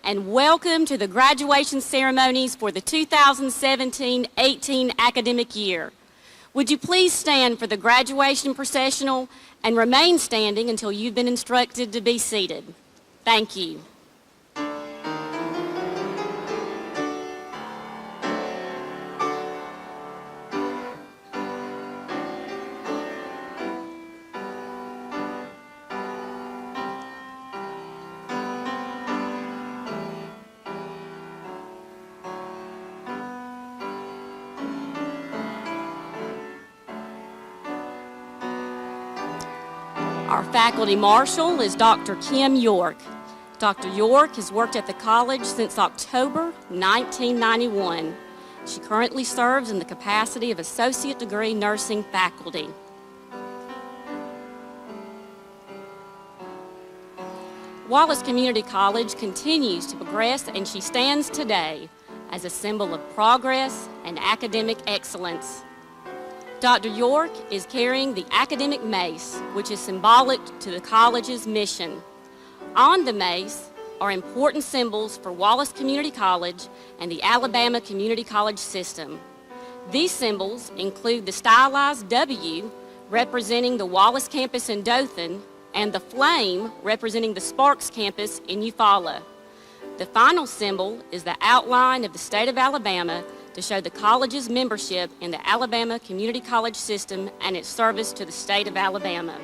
and welcome to the graduation ceremonies for the 2017-18 academic year. Would you please stand for the graduation processional and remain standing until you've been instructed to be seated. Thank you. Our faculty marshal is Dr. Kim York. Dr. York has worked at the college since October 1991. She currently serves in the capacity of associate degree nursing faculty. Wallace Community College continues to progress, and she stands today as a symbol of progress and academic excellence. Dr. York is carrying the academic mace, which is symbolic to the college's mission. On the mace are important symbols for Wallace Community College and the Alabama Community College system. These symbols include the stylized W, representing the Wallace campus in Dothan, and the flame, representing the Sparks campus in Eufaula. The final symbol is the outline of the state of Alabama to show the college's membership in the Alabama Community College system and its service to the state of Alabama.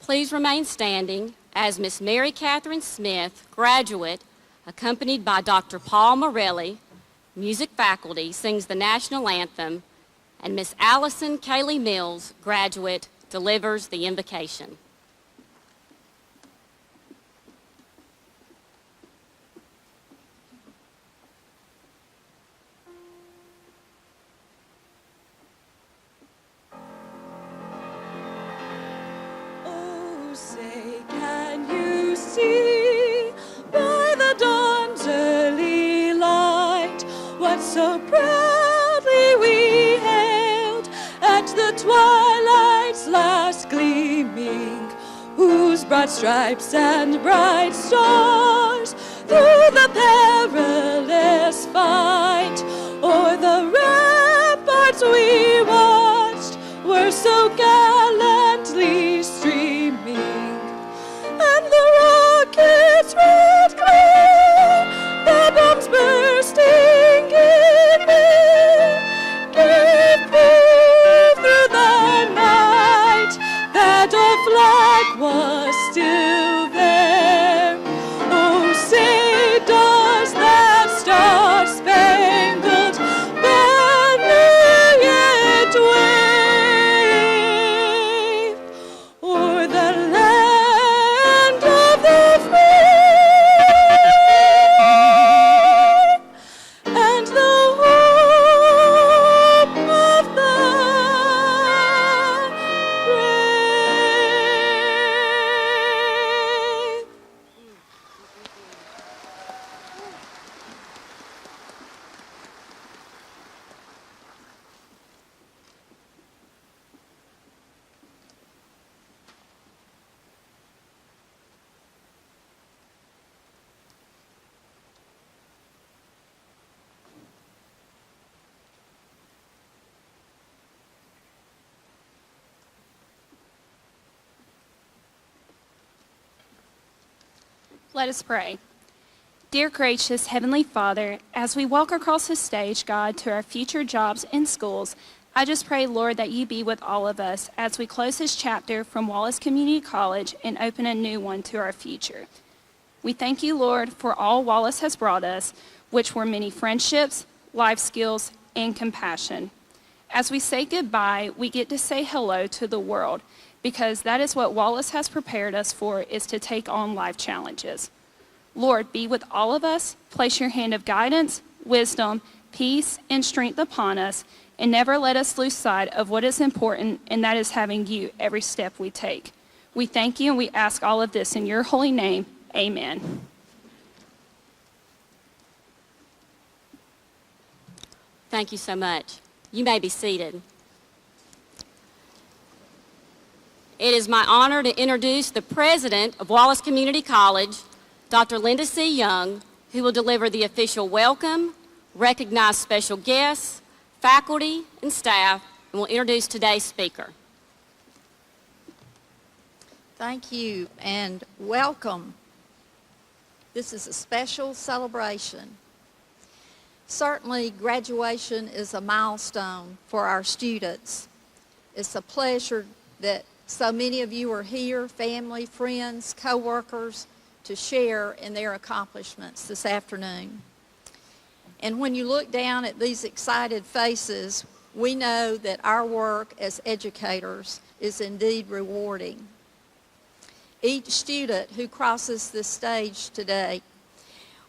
Please remain standing as Miss Mary Catherine Smith, graduate, accompanied by Dr. Paul Morelli, music faculty, sings the national anthem, and Miss Allison Kaylee Mills, graduate, delivers the invocation. Oh, say, can you see by the dawn's early light what so proudly we hailed at the twilight's last gleaming, whose broad stripes and bright stars through the perilous fight o'er the ramparts we watched were so gallantly streaming, and the rockets' red glare, the bombs bursting in air, gave proof through the night that our flag was still there. Oh, say, does that star-spangled banner yet wave o'er the land of the free and the hope of the brave? Let us pray. Dear gracious Heavenly Father, as we walk across the stage, God, to our future jobs in schools, I just pray, Lord, that you be with all of us as we close this chapter from Wallace Community College and open a new one to our future. We thank you, Lord, for all Wallace has brought us, which were many friendships, life skills, and compassion. As we say goodbye, we get to say hello to the world, because that is what Wallace has prepared us for, is to take on life challenges. Lord, be with all of us, place your hand of guidance, wisdom, peace, and strength upon us, and never let us lose sight of what is important, and that is having you every step we take. We thank you, and we ask all of this in your holy name. Amen. Thank you so much. You may be seated. It is my honor to introduce the president of Wallace Community College, Dr. Linda C. Young, who will deliver the official welcome, recognize special guests, faculty, and staff, and will introduce today's speaker. Thank you and welcome. This is a special celebration. Certainly, graduation is a milestone for our students. It's a pleasure that so many of you are here, family, friends, co-workers, to share in their accomplishments this afternoon. And when you look down at these excited faces, we know that our work as educators is indeed rewarding. Each student who crosses this stage today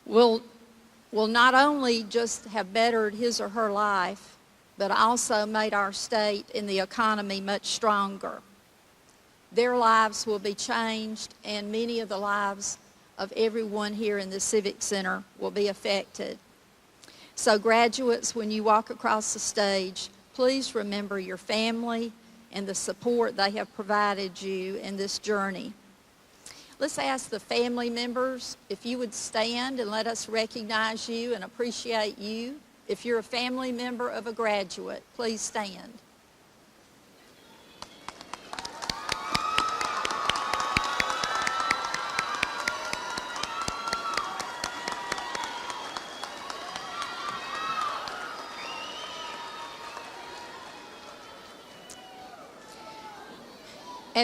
will not only just have bettered his or her life, but also made our state and the economy much stronger. Their lives will be changed, and many of the lives of everyone here in the Civic Center will be affected. So graduates, when you walk across the stage, please remember your family and the support they have provided you in this journey. Let's ask the family members if you would stand and let us recognize you and appreciate you. If you're a family member of a graduate, please stand.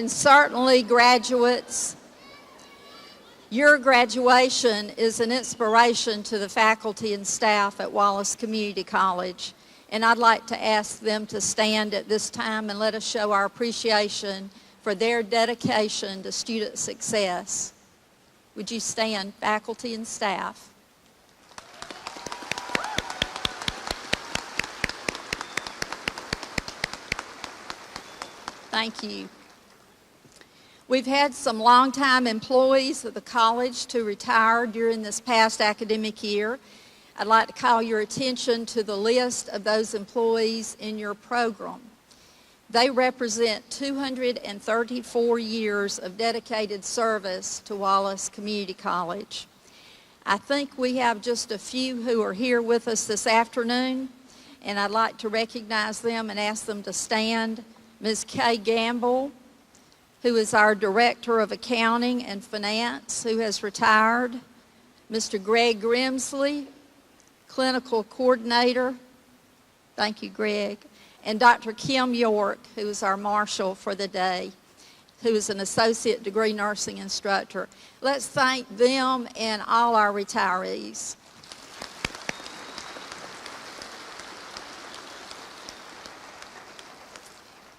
And certainly graduates, your graduation is an inspiration to the faculty and staff at Wallace Community College. And I'd like to ask them to stand at this time and let us show our appreciation for their dedication to student success. Would you stand, faculty and staff? Thank you. We've had some longtime employees of the college to retire during this past academic year. I'd like to call your attention to the list of those employees in your program. They represent 234 years of dedicated service to Wallace Community College. I think we have just a few who are here with us this afternoon, and I'd like to recognize them and ask them to stand. Ms. Kay Gamble, who is our Director of Accounting and Finance, who has retired. Mr. Greg Grimsley, Clinical Coordinator. Thank you, Greg. And Dr. Kim York, who is our Marshal for the day, who is an Associate Degree Nursing Instructor. Let's thank them and all our retirees.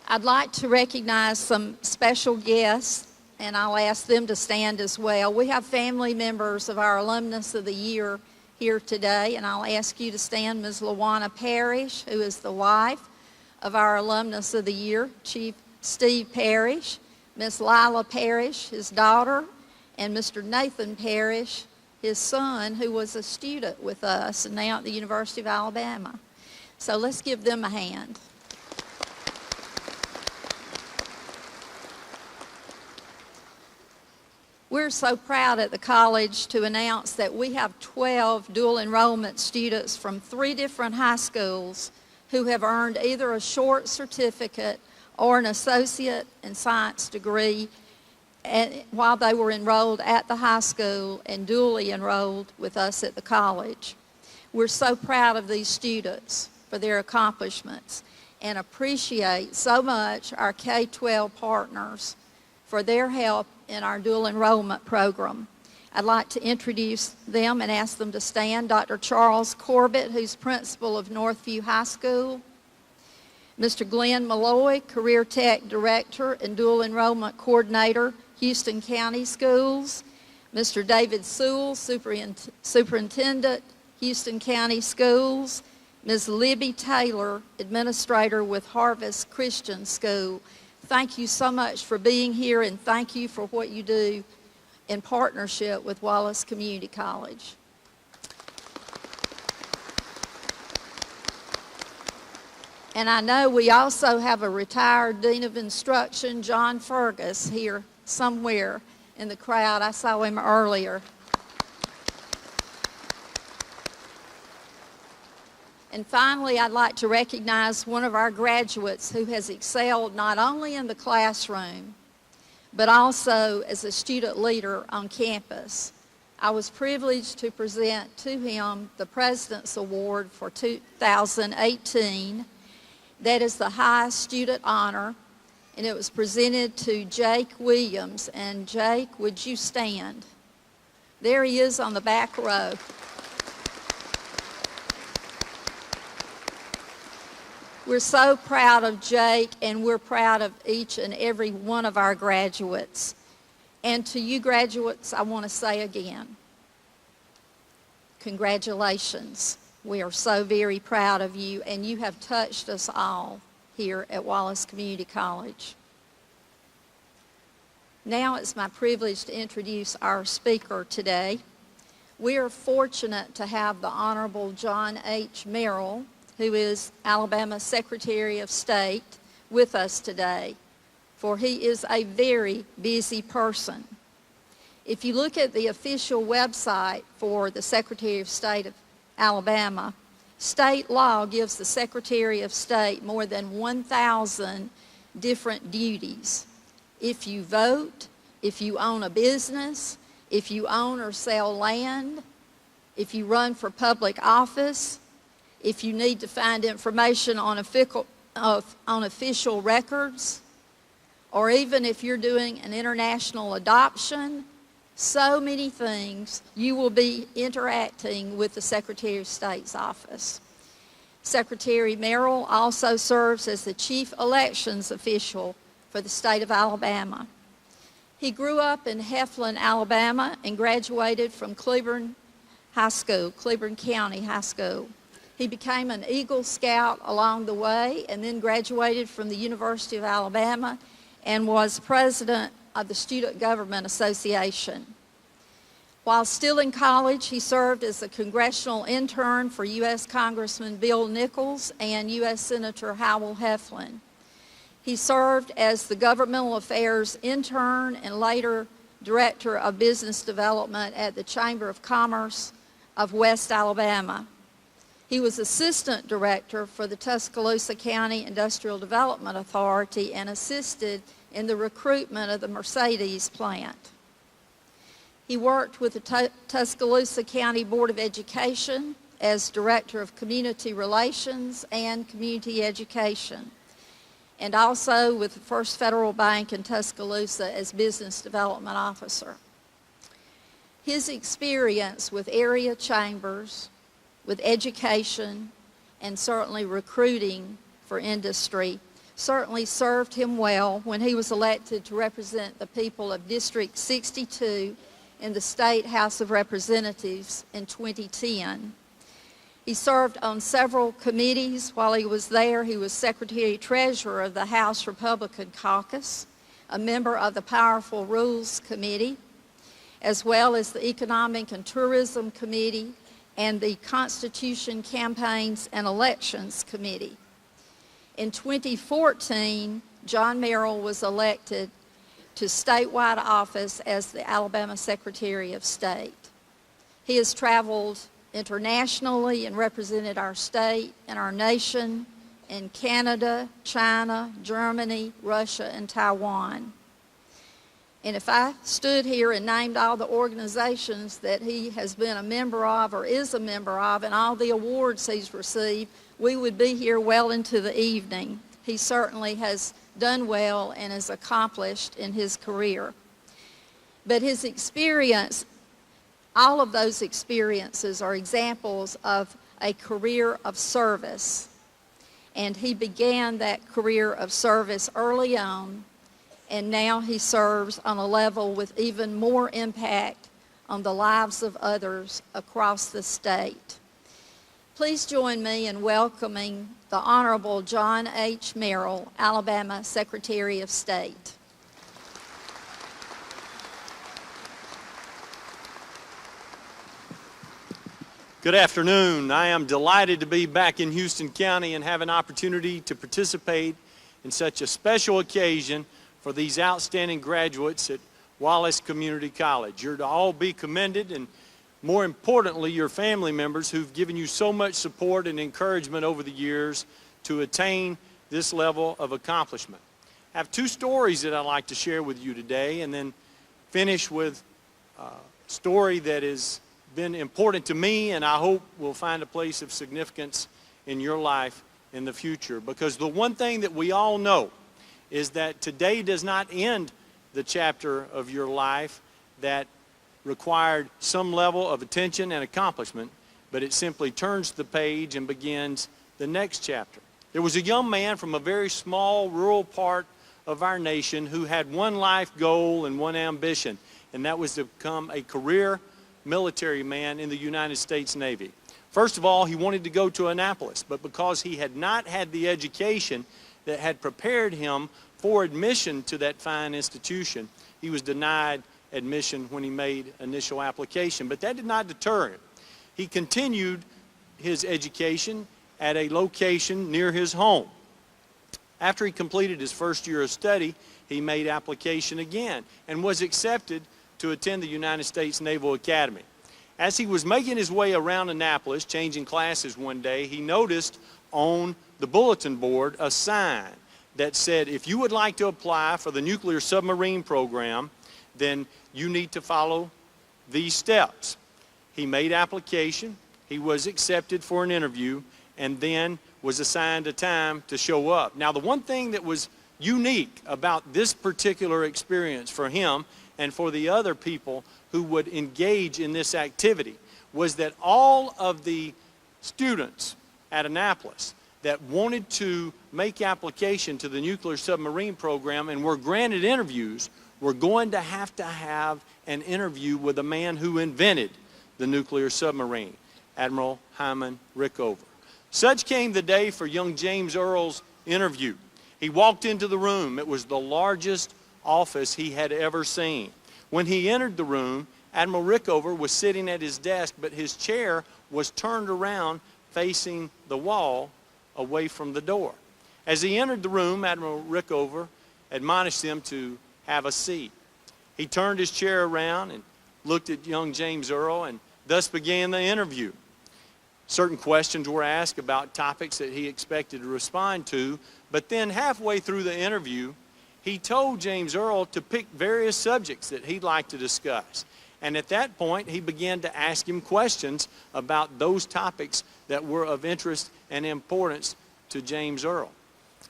I'd like to recognize some special guests, and I'll ask them to stand as well. We have family members of our Alumnus of the Year here today, and I'll ask you to stand. Ms. LaWanna Parrish, who is the wife of our Alumnus of the Year, Chief Steve Parrish, Ms. Lila Parrish, his daughter, and Mr. Nathan Parrish, his son, who was a student with us and now at the University of Alabama. So let's give them a hand. We're so proud at the college to announce that we have 12 dual enrollment students from 3 different high schools who have earned either a short certificate or an associate in science degree while they were enrolled at the high school and dually enrolled with us at the college. We're so proud of these students for their accomplishments and appreciate so much our K-12 partners for their help in our dual enrollment program. I'd like to introduce them and ask them to stand. Dr. Charles Corbett, who's principal of Northview High School. Mr. Glenn Malloy, Career Tech Director and Dual Enrollment Coordinator, Houston County Schools. Mr. David Sewell, Superintendent, Houston County Schools. Ms. Libby Taylor, Administrator with Harvest Christian School. Thank you so much for being here, and thank you for what you do in partnership with Wallace Community College. And I know we also have a retired Dean of Instruction, John Fergus, here somewhere in the crowd. I saw him earlier. And finally, I'd like to recognize one of our graduates who has excelled not only in the classroom, but also as a student leader on campus. I was privileged to present to him the President's Award for 2018. That is the highest student honor, and it was presented to Jake Williams. And Jake, would you stand? There he is on the back row. We're so proud of Jake, and we're proud of each and every one of our graduates. And to you graduates, I want to say again, congratulations. We are so very proud of you, and you have touched us all here at Wallace Community College. Now it's my privilege to introduce our speaker today. We are fortunate to have the Honorable John H. Merrill, who is Alabama's Secretary of State, with us today, for he is a very busy person. If you look at the official website for the Secretary of State of Alabama, state law gives the Secretary of State more than 1,000 different duties. If you vote, if you own a business, if you own or sell land, if you run for public office, if you need to find information on official records, or even if you're doing an international adoption, so many things, you will be interacting with the Secretary of State's office. Secretary Merrill also serves as the chief elections official for the state of Alabama. He grew up in Heflin, Alabama, and graduated from Cleburne County High School. He became an Eagle Scout along the way and then graduated from the University of Alabama and was president of the Student Government Association. While still in college, he served as a congressional intern for U.S. Congressman Bill Nichols and U.S. Senator Howell Heflin. He served as the governmental affairs intern and later director of business development at the Chamber of Commerce of West Alabama. He was assistant director for the Tuscaloosa County Industrial Development Authority and assisted in the recruitment of the Mercedes plant. He worked with the Tuscaloosa County Board of Education as Director of Community Relations and Community Education, and also with the First Federal Bank in Tuscaloosa as Business Development Officer. His experience with area chambers, with education, and certainly recruiting for industry certainly served him well when he was elected to represent the people of District 62 in the State House of Representatives in 2010. He served on several committees while he was there. He was Secretary-Treasurer of the House Republican Caucus, a member of the Powerful Rules Committee, as well as the Economic and Tourism Committee and the Constitution Campaigns and Elections Committee. In 2014, John Merrill was elected to statewide office as the Alabama Secretary of State. He has traveled internationally and represented our state and our nation in Canada, China, Germany, Russia, and Taiwan. And if I stood here and named all the organizations that he has been a member of or is a member of and all the awards he's received, we would be here well into the evening. He certainly has done well and is accomplished in his career. But his experience, all of those experiences are examples of a career of service. And he began that career of service early on, and now he serves on a level with even more impact on the lives of others across the state. Please join me in welcoming the Honorable John H. Merrill, Alabama Secretary of State. Good afternoon. I am delighted to be back in Houston County and have an opportunity to participate in such a special occasion for these outstanding graduates at Wallace Community College. You're to all be commended, and more importantly, your family members who've given you so much support and encouragement over the years to attain this level of accomplishment. I have two stories that I'd like to share with you today, and then finish with a story that has been important to me and I hope will find a place of significance in your life in the future. Because the one thing that we all know is that today does not end the chapter of your life that required some level of attention and accomplishment, but it simply turns the page and begins the next chapter. There was a young man from a very small rural part of our nation who had one life goal and one ambition, and that was to become a career military man in the United States Navy. First of all, he wanted to go to Annapolis, but because he had not had the education that had prepared him for admission to that fine institution, he was denied admission when he made initial application. But that did not deter him. He continued his education at a location near his home. After he completed his first year of study, he made application again and was accepted to attend the United States Naval Academy. As he was making his way around Annapolis, changing classes one day, he noticed on the bulletin board a sign that said, if you would like to apply for the nuclear submarine program, then you need to follow these steps. He made application, he was accepted for an interview, and then was assigned a time to show up. Now, the one thing that was unique about this particular experience for him and for the other people who would engage in this activity was that all of the students at Annapolis that wanted to make application to the nuclear submarine program and were granted interviews were going to have an interview with the man who invented the nuclear submarine, Admiral Hyman Rickover. Such came the day for young James Earle's interview. He walked into the room. It was the largest office he had ever seen. When he entered the room, Admiral Rickover was sitting at his desk, but his chair was turned around facing the wall away from the door. As he entered the room, Admiral Rickover admonished him to have a seat. He turned his chair around and looked at young James Earle, and thus began the interview. Certain questions were asked about topics that he expected to respond to, but then halfway through the interview, he told James Earle to pick various subjects that he'd like to discuss. And at that point, he began to ask him questions about those topics that were of interest and importance to James Earle.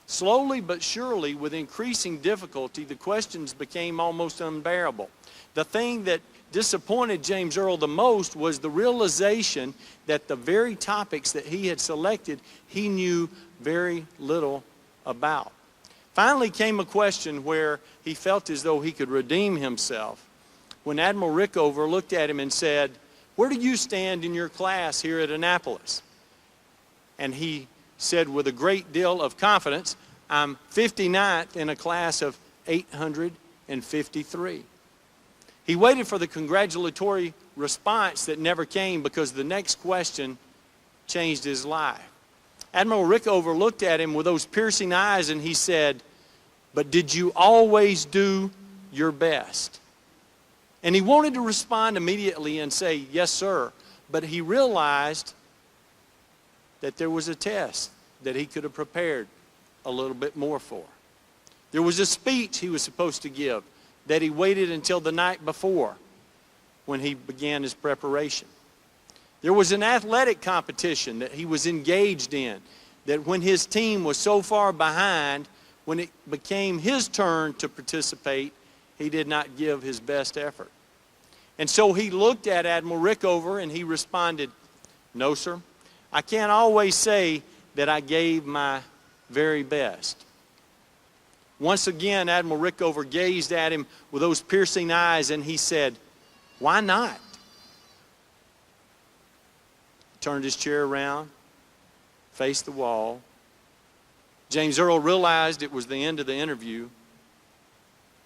Slowly but surely, with increasing difficulty, the questions became almost unbearable. The thing that disappointed James Earle the most was the realization that the very topics that he had selected, he knew very little about. Finally came a question where he felt as though he could redeem himself when Admiral Rickover looked at him and said, "Where do you stand in your class here at Annapolis?" And he said with a great deal of confidence, "I'm 59th in a class of 853. He waited for the congratulatory response that never came because the next question changed his life. Admiral Rickover looked at him with those piercing eyes and he said, "But did you always do your best?" And he wanted to respond immediately and say, "Yes, sir," but he realized that there was a test that he could have prepared a little bit more for. There was a speech he was supposed to give that he waited until the night before when he began his preparation. There was an athletic competition that he was engaged in, that when his team was so far behind, when it became his turn to participate, he did not give his best effort. And so he looked at Admiral Rickover and he responded, "No, sir, I can't always say that I gave my very best." Once again, Admiral Rickover gazed at him with those piercing eyes and he said, "Why not?" Turned his chair around, faced the wall. James Earle realized it was the end of the interview.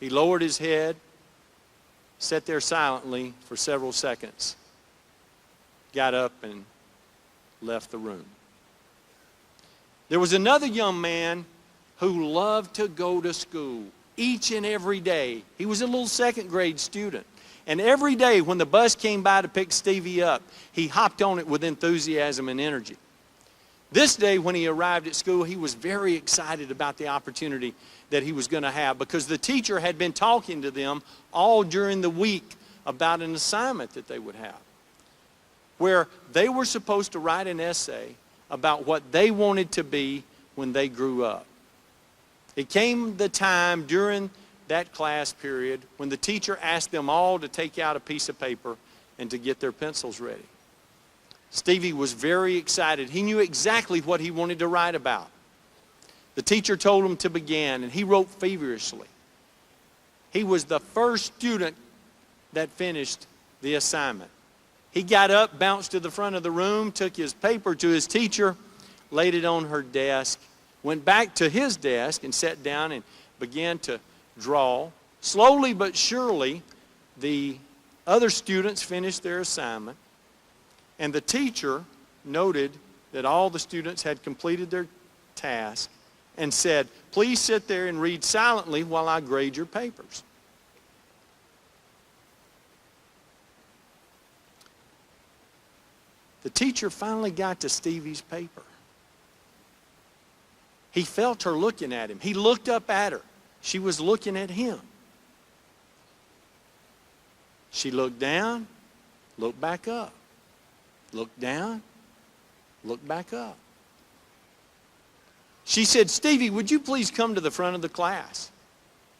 He lowered his head, sat there silently for several seconds, got up and left the room. There was another young man who loved to go to school each and every day. He was a little second grade student. And every day when the bus came by to pick Stevie up, he hopped on it with enthusiasm and energy. This day when he arrived at school, he was very excited about the opportunity that he was going to have because the teacher had been talking to them all during the week about an assignment that they would have, where they were supposed to write an essay about what they wanted to be when they grew up. It came the time during that class period when the teacher asked them all to take out a piece of paper and to get their pencils ready. Stevie was very excited. He knew exactly what he wanted to write about. The teacher told him to begin, and he wrote feverishly. He was the first student that finished the assignment. He got up, bounced to the front of the room, took his paper to his teacher, laid it on her desk, went back to his desk and sat down and began to draw. Slowly but surely, the other students finished their assignment, and the teacher noted that all the students had completed their task and said, "Please sit there and read silently while I grade your papers." The teacher finally got to Stevie's paper. He felt her looking at him. He looked up at her. She was looking at him. She looked down, looked back up. Looked down, looked back up. She said, "Stevie, would you please come to the front of the class?"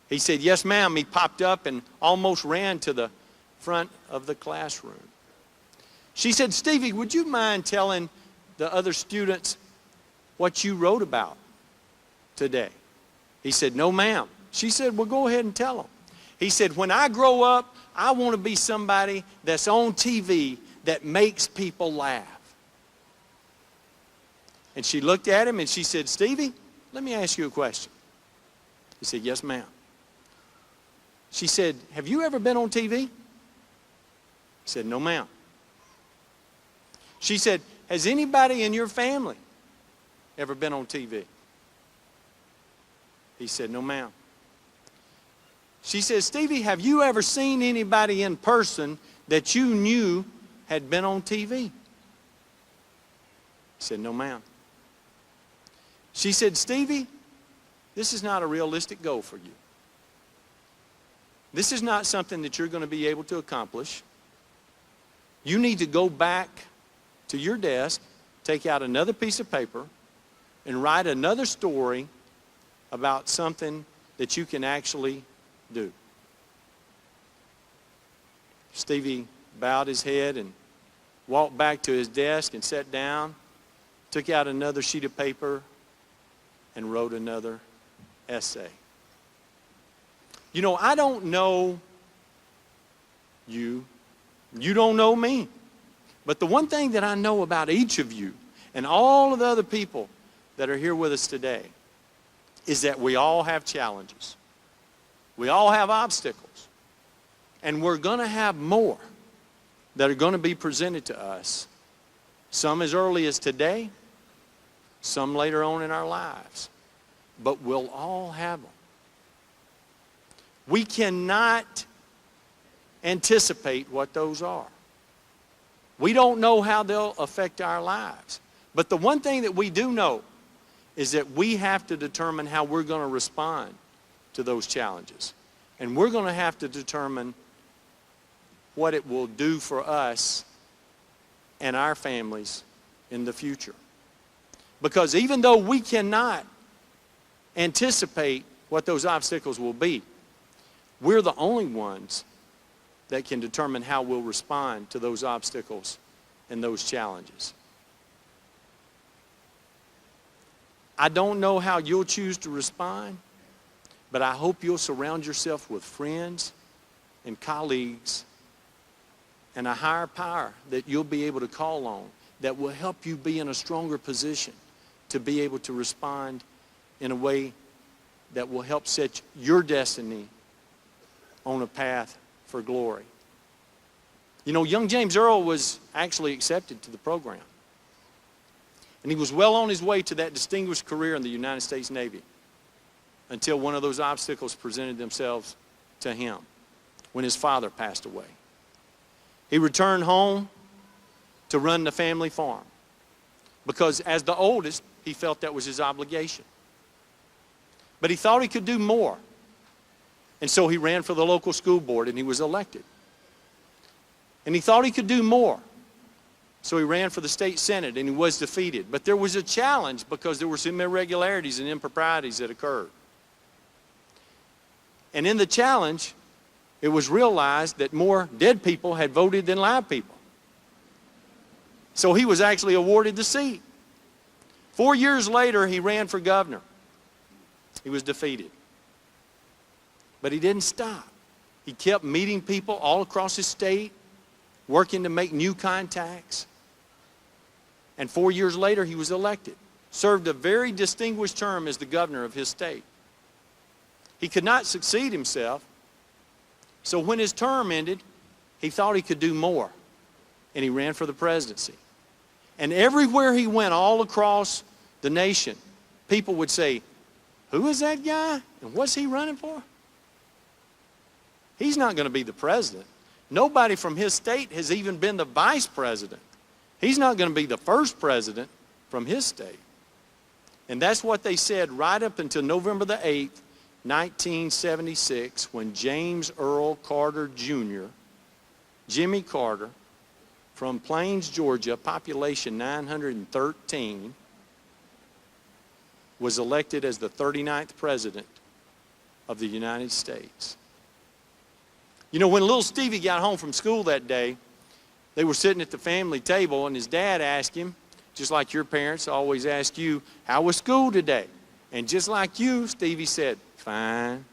He said, "Yes, ma'am." He popped up and almost ran to the front of the classroom. She said, "Stevie, would you mind telling the other students what you wrote about today?" He said, "No, ma'am." She said, "Well, go ahead and tell them." He said, "When I grow up, I want to be somebody that's on TV that makes people laugh." And she looked at him and she said, "Stevie, let me ask you a question." He said, "Yes, ma'am." She said, "Have you ever been on TV?" He said, "No, ma'am." She said, "Has anybody in your family ever been on TV?" He said, "No, ma'am." She said, "Stevie, have you ever seen anybody in person that you knew had been on TV?" He said, "No, ma'am." She said, "Stevie, this is not a realistic goal for you. This is not something that you're going to be able to accomplish. You need to go back to your desk, take out another piece of paper, and write another story about something that you can actually do." Stevie bowed his head and walked back to his desk and sat down, took out another sheet of paper, and wrote another essay. You know, I don't know you. You don't know me. But the one thing that I know about each of you and all of the other people that are here with us today is that we all have challenges. We all have obstacles. And we're going to have more that are going to be presented to us. Some as early as today, some later on in our lives. But we'll all have them. We cannot anticipate what those are. We don't know how they'll affect our lives. But the one thing that we do know is that we have to determine how we're going to respond to those challenges. And we're going to have to determine what it will do for us and our families in the future. Because even though we cannot anticipate what those obstacles will be, we're the only ones that can determine how we'll respond to those obstacles and those challenges. I don't know how you'll choose to respond, but I hope you'll surround yourself with friends and colleagues and a higher power that you'll be able to call on that will help you be in a stronger position to be able to respond in a way that will help set your destiny on a path for glory. You know, young James Earl was actually accepted to the program. And he was well on his way to that distinguished career in the United States Navy until one of those obstacles presented themselves to him when his father passed away. He returned home to run the family farm because as the oldest, he felt that was his obligation. But he thought he could do more. And so he ran for the local school board and he was elected. And he thought he could do more. So he ran for the state senate and he was defeated. But there was a challenge because there were some irregularities and improprieties that occurred. And in the challenge, it was realized that more dead people had voted than live people. So he was actually awarded the seat. 4 years later, he ran for governor. He was defeated. But he didn't stop. He kept meeting people all across his state, working to make new contacts. And 4 years later, he was elected. Served a very distinguished term as the governor of his state. He could not succeed himself. So when his term ended, he thought he could do more. And he ran for the presidency. And everywhere he went, all across the nation, people would say, "Who is that guy? And what's he running for?" He's not going to be the president. Nobody from his state has even been the vice president. He's not going to be the first president from his state. And that's what they said right up until November the 8th, 1976, when James Earl Carter Jr., Jimmy Carter, from Plains, Georgia, population 913, was elected as the 39th President of the United States. You know, when little Stevie got home from school that day, they were sitting at the family table, and his dad asked him, just like your parents always ask you, how was school today? And just like you, Stevie said, fine.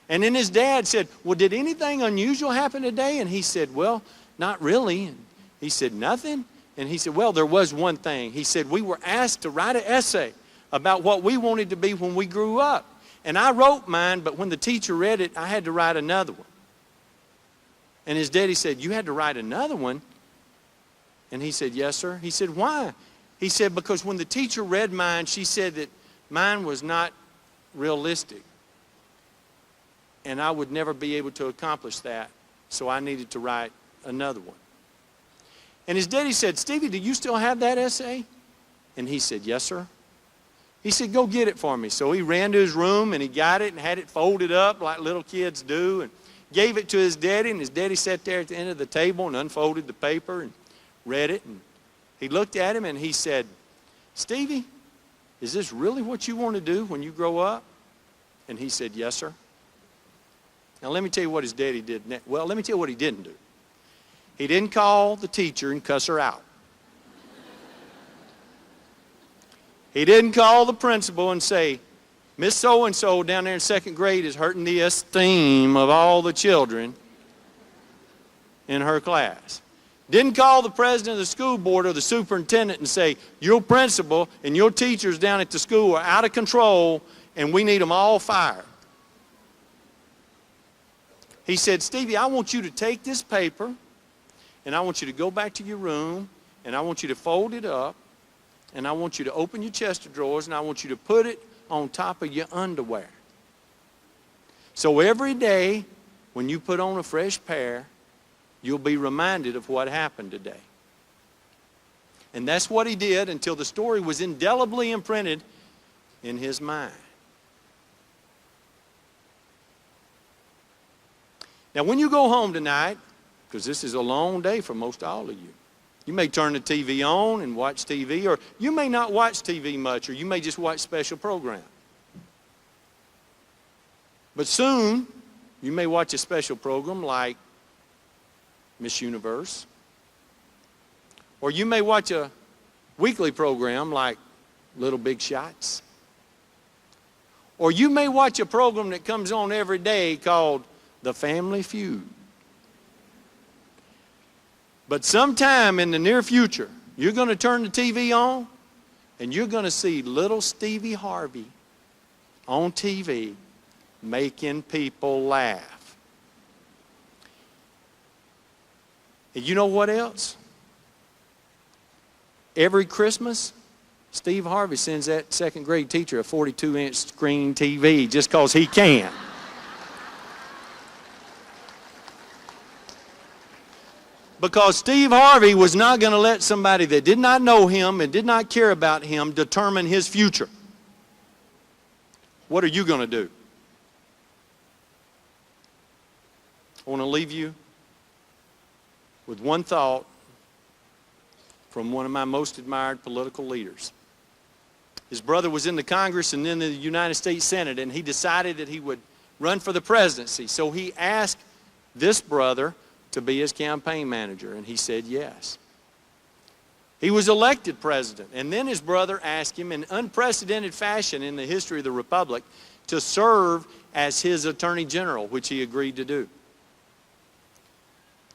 And then his dad said, well, did anything unusual happen today? And he said, well, not really. And he said, nothing? And he said, well, there was one thing. He said, we were asked to write an essay about what we wanted to be when we grew up. And I wrote mine, but when the teacher read it, I had to write another one. And his daddy said, you had to write another one? And he said, yes, sir. He said, why? He said, because when the teacher read mine, she said that mine was not realistic. And I would never be able to accomplish that, so I needed to write another one. And his daddy said, Stevie, do you still have that essay? And he said, yes, sir. He said, go get it for me. So he ran to his room and he got it and had it folded up like little kids do and gave it to his daddy. And his daddy sat there at the end of the table and unfolded the paper and read it. And he looked at him and he said, Stevie, is this really what you want to do when you grow up? And he said, yes, sir. Now let me tell you what his daddy did next. Well, let me tell you what he didn't do. He didn't call the teacher and cuss her out. He didn't call the principal and say, Miss So-and-so down there in second grade is hurting the esteem of all the children in her class. Didn't call the president of the school board or the superintendent and say, your principal and your teachers down at the school are out of control and we need them all fired. He said, Stevie, I want you to take this paper and I want you to go back to your room and I want you to fold it up and I want you to open your chest of drawers and I want you to put it on top of your underwear. So every day when you put on a fresh pair, you'll be reminded of what happened today. And that's what he did until the story was indelibly imprinted in his mind. Now when you go home tonight, because this is a long day for most all of you, you may turn the TV on and watch TV, or you may not watch TV much, or you may just watch special programs. But soon, you may watch a special program like Miss Universe, or you may watch a weekly program like Little Big Shots, or you may watch a program that comes on every day called The Family Feud. But sometime in the near future, you're going to turn the TV on and you're going to see little Stevie Harvey on TV making people laugh. And you know what else? Every Christmas, Steve Harvey sends that second grade teacher a 42-inch screen TV just because he can. Because Steve Harvey was not going to let somebody that did not know him and did not care about him determine his future. What are you going to do? I want to leave you with one thought from one of my most admired political leaders. His brother was in the Congress and then the United States Senate, and he decided that he would run for the presidency. So he asked this brother to be his campaign manager, and he said yes. He was elected president, and then his brother asked him in unprecedented fashion in the history of the Republic to serve as his attorney general, which he agreed to do.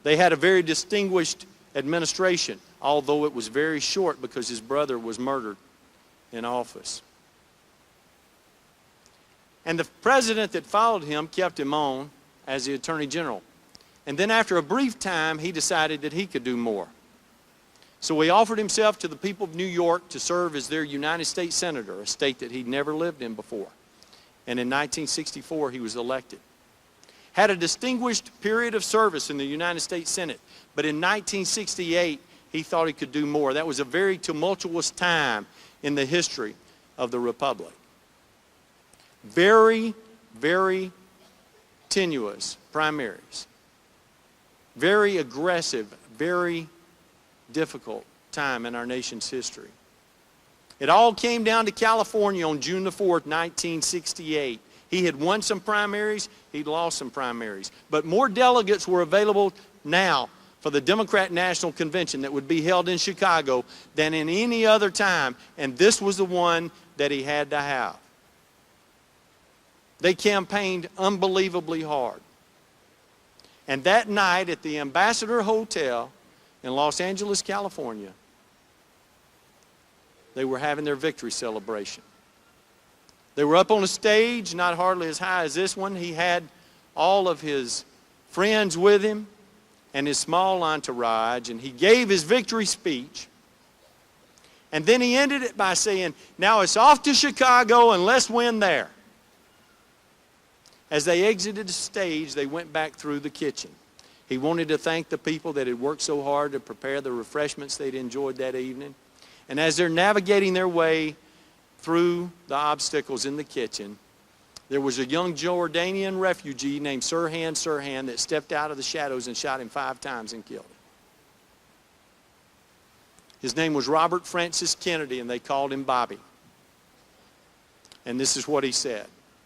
They had a very distinguished administration, although it was very short because his brother was murdered in office. And the president that followed him kept him on as the attorney general. And then after a brief time, he decided that he could do more. So he offered himself to the people of New York to serve as their United States Senator, a state that he'd never lived in before. And in 1964, he was elected. Had a distinguished period of service in the United States Senate. But in 1968, he thought he could do more. That was a very tumultuous time in the history of the Republic. Very, very tenuous primaries. Very aggressive, very difficult time in our nation's history. It all came down to California on June the 4th, 1968. He had won some primaries, he'd lost some primaries. But more delegates were available now for the Democrat National Convention that would be held in Chicago than in any other time, and this was the one that he had to have. They campaigned unbelievably hard. And that night at the Ambassador Hotel in Los Angeles, California, they were having their victory celebration. They were up on a stage, not hardly as high as this one. He had all of his friends with him and his small entourage, and he gave his victory speech. And then he ended it by saying, "Now it's off to Chicago and let's win there." As they exited the stage, they went back through the kitchen. He wanted to thank the people that had worked so hard to prepare the refreshments they'd enjoyed that evening. And as they're navigating their way through the obstacles in the kitchen, there was a young Jordanian refugee named Sirhan that stepped out of the shadows and shot him 5 times and killed him. His name was Robert Francis Kennedy, and they called him Bobby. And this is what he said,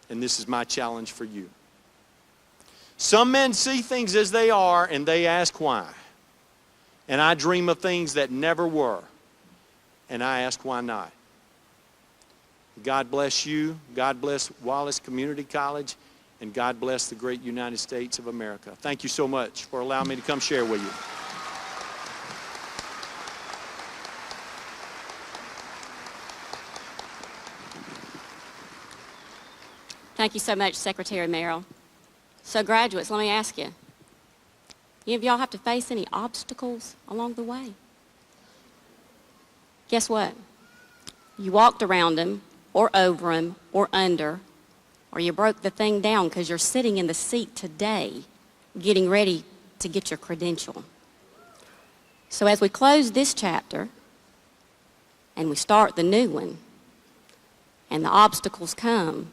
and this is my challenge for you. Some men see things as they are, and they ask why. And I dream of things that never were, and I ask why not. God bless you. God bless Wallace Community College. And God bless the great United States of America. Thank you so much for allowing me to come share with you. Thank you so much, Secretary Merrill. So graduates, let me ask you, any of y'all have to face any obstacles along the way? Guess what? You walked around them, or over them, or under, or you broke the thing down because you're sitting in the seat today getting ready to get your credential. So as we close this chapter and we start the new one and the obstacles come,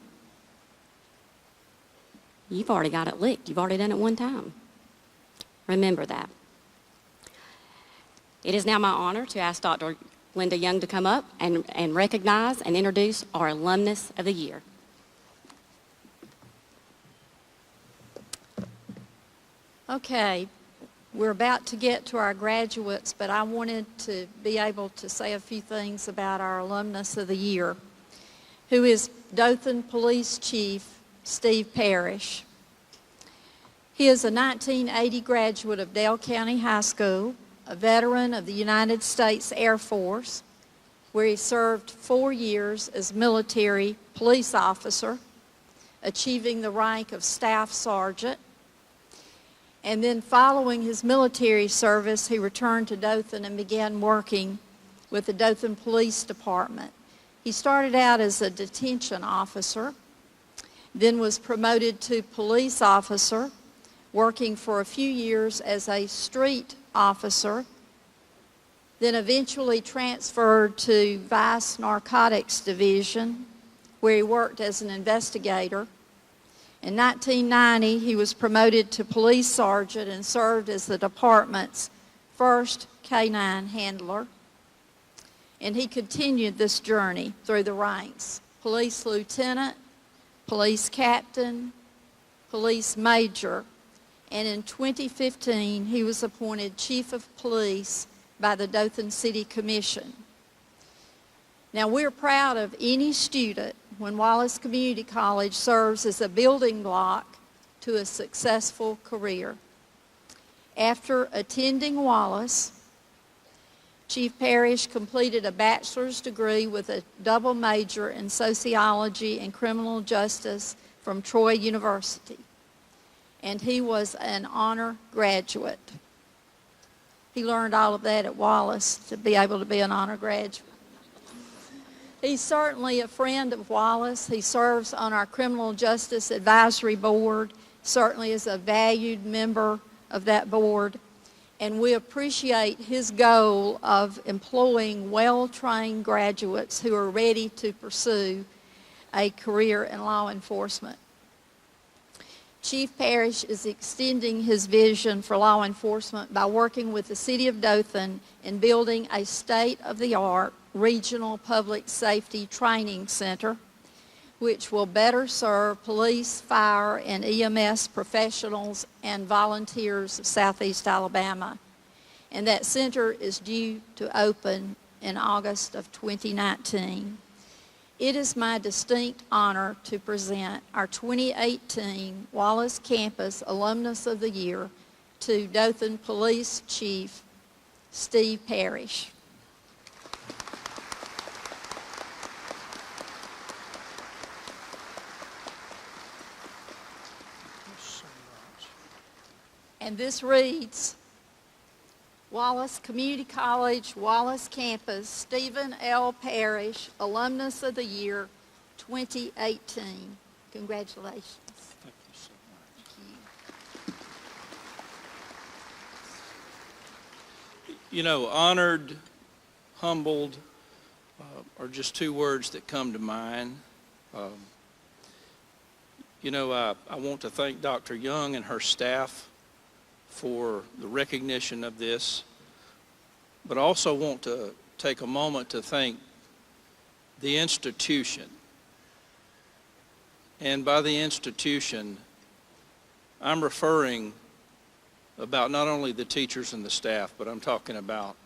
you've already got it licked. You've already done it one time. Remember that. It is now my honor to ask Dr. Linda Young to come up and recognize and introduce our Alumnus of the Year. Okay, we're about to get to our graduates, but I wanted to be able to say a few things about our Alumnus of the Year, who is Dothan Police Chief Steve Parrish. He is a 1980 graduate of Dale County High School, a veteran of the United States Air Force, where he served 4 years as military police officer, achieving the rank of Staff Sergeant. And then following his military service, he returned to Dothan and began working with the Dothan Police Department. He started out as a detention officer, then was promoted to police officer, working for a few years as a street officer, then eventually transferred to Vice Narcotics Division, where he worked as an investigator. In 1990, he was promoted to police sergeant and served as the department's first K-9 handler. And he continued this journey through the ranks: police lieutenant, police captain, police major, and in 2015, he was appointed chief of police by the Dothan City Commission. Now, we're proud of any student when Wallace Community College serves as a building block to a successful career. After attending Wallace, Chief Parrish completed a bachelor's degree with a double major in sociology and criminal justice from Troy University, and he was an honor graduate. He learned all of that at Wallace to be able to be an honor graduate. He's certainly a friend of Wallace. He serves on our Criminal Justice Advisory Board, certainly is a valued member of that board, and we appreciate his goal of employing well-trained graduates who are ready to pursue a career in law enforcement. Chief Parrish is extending his vision for law enforcement by working with the City of Dothan in building a state-of-the-art Regional Public Safety Training Center, which will better serve police, fire, and EMS professionals and volunteers of Southeast Alabama. And that center is due to open in August of 2019. It is my distinct honor to present our 2018 Wallace Campus Alumnus of the Year to Dothan Police Chief Steve Parrish. And this reads, Wallace Community College, Wallace Campus, Stephen L. Parrish, Alumnus of the Year, 2018. Congratulations. Thank you so much. You know, honored, humbled are just two words that come to mind. You know, I want to thank Dr. Young and her staff for the recognition of this, but also want to take a moment to thank the institution. And by the institution, I'm referring about not only the teachers and the staff, but I'm talking about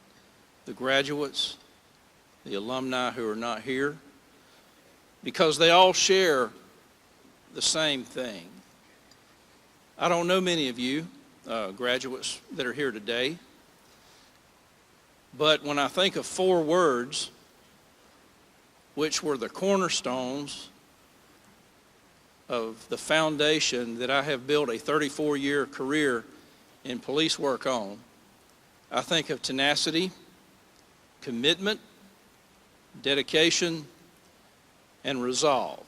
the graduates, the alumni who are not here, because they all share the same thing. I don't know many of you graduates that are here today, but when I think of four words which were the cornerstones of the foundation that I have built a 34-year career in police work on, I think of tenacity, commitment, dedication, and resolve.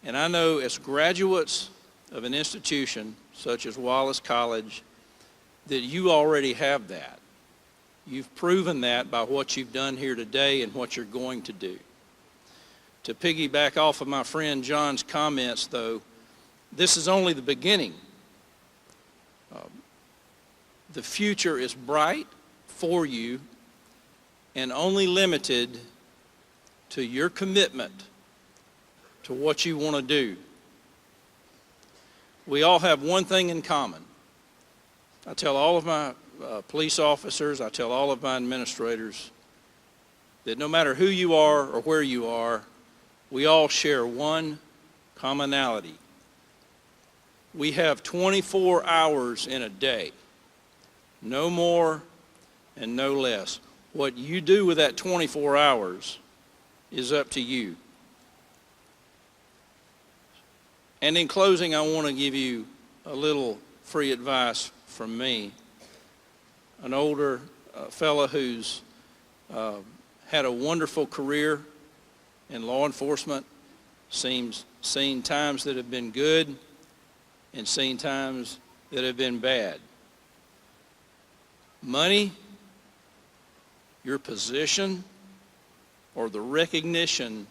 And I know as graduates of an institution such as Wallace College that you already have that. You've proven that by what you've done here today and what you're going to do. To piggyback off of my friend John's comments, though, this is only the beginning. The future is bright for you and only limited to your commitment to what you want to do. We all have one thing in common. I tell all of my police officers, I tell all of my administrators that no matter who you are or where you are, we all share one commonality. We have 24 hours in a day, no more and no less. What you do with that 24 hours is up to you. And in closing, I want to give you a little free advice from me. An older fella who's had a wonderful career in law enforcement, seen times that have been good and seen times that have been bad. Money, your position, or the recognition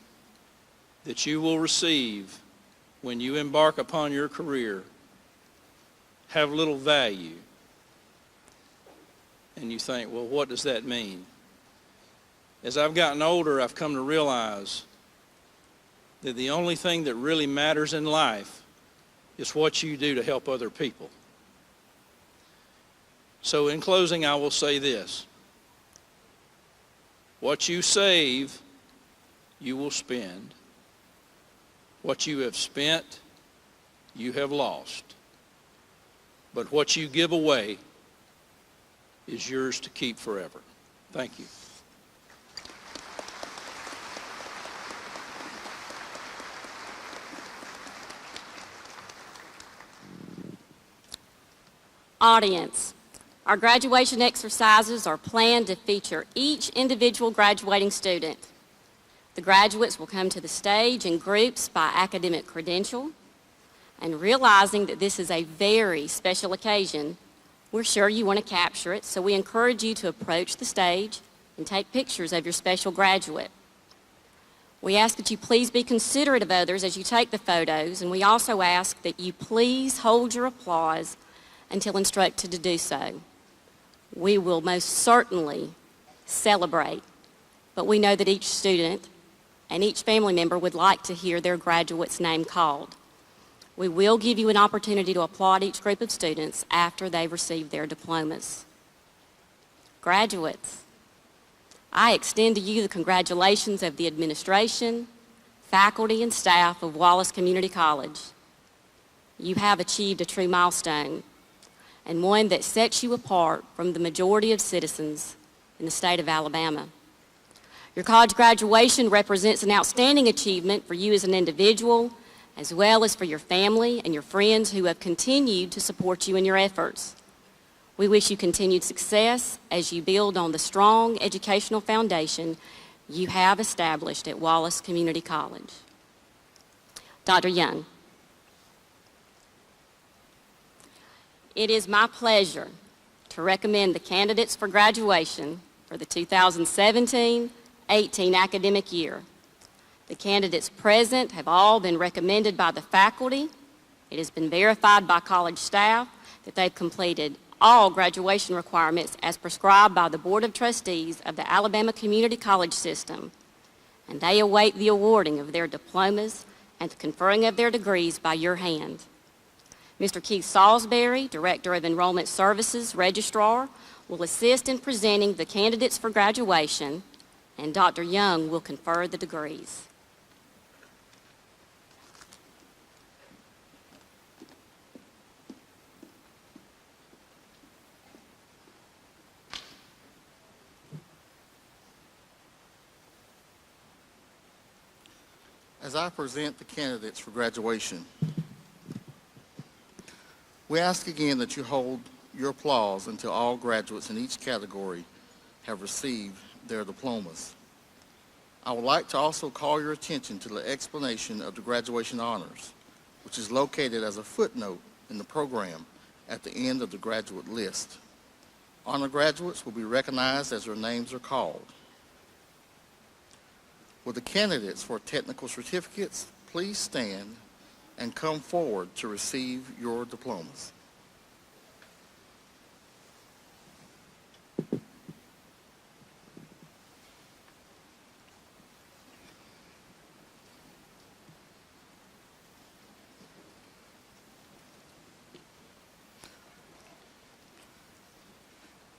that you will receive when you embark upon your career have little value. And you think, well, what does that mean? As I've gotten older, I've come to realize that the only thing that really matters in life is what you do to help other people. So in closing, I will say this. What you save, you will spend. What you have spent, you have lost. But what you give away is yours to keep forever. Thank you. Audience, our graduation exercises are planned to feature each individual graduating student. The graduates will come to the stage in groups by academic credential, and realizing that this is a very special occasion, we're sure you want to capture it, so we encourage you to approach the stage and take pictures of your special graduate. We ask that you please be considerate of others as you take the photos, and we also ask that you please hold your applause until instructed to do so. We will most certainly celebrate but we know that each student and each family member would like to hear their graduate's name called. We will give you an opportunity to applaud each group of students after they've received their diplomas. Graduates, I extend to you the congratulations of the administration, faculty, and staff of Wallace Community College. You have achieved a true milestone, and one that sets you apart from the majority of citizens in the state of Alabama. Your college graduation represents an outstanding achievement for you as an individual, as well as for your family and your friends who have continued to support you in your efforts. We wish you continued success as you build on the strong educational foundation you have established at Wallace Community College. Dr. Young. It is my pleasure to recommend the candidates for graduation for the 2017-18 academic year. The candidates present have all been recommended by the faculty. It has been verified by college staff that they've completed all graduation requirements as prescribed by the Board of Trustees of the Alabama Community College System, and they await the awarding of their diplomas and the conferring of their degrees by your hand. Mr. Keith Salisbury, Director of Enrollment Services, Registrar, will assist in presenting the candidates for graduation, and Dr. Young will confer the degrees. As I present the candidates for graduation, we ask again that you hold your applause until all graduates in each category have received their diplomas. I would like to also call your attention to the explanation of the graduation honors, which is located as a footnote in the program at the end of the graduate list. Honor graduates will be recognized as their names are called. Will the candidates for technical certificates please stand and come forward to receive your diplomas?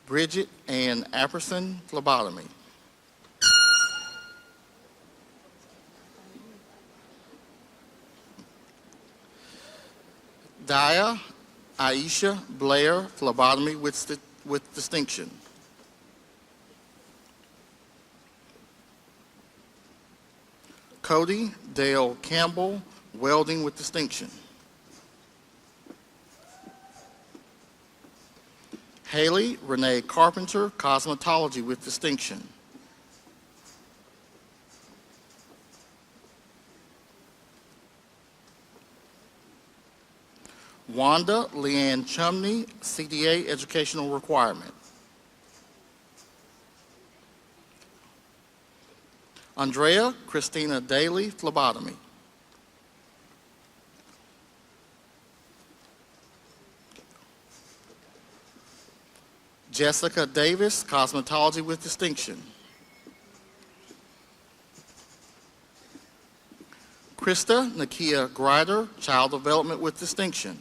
Bridget Ann Apperson, phlebotomy. Daya Aisha Blair, phlebotomy with distinction. Cody Dale Campbell, welding with distinction. Haley Renee Carpenter, cosmetology with distinction. Wanda Leanne Chumney, CDA educational requirement. Andrea Christina Daly, phlebotomy. Jessica Davis, cosmetology with distinction. Krista Nakia Grider, child development with distinction.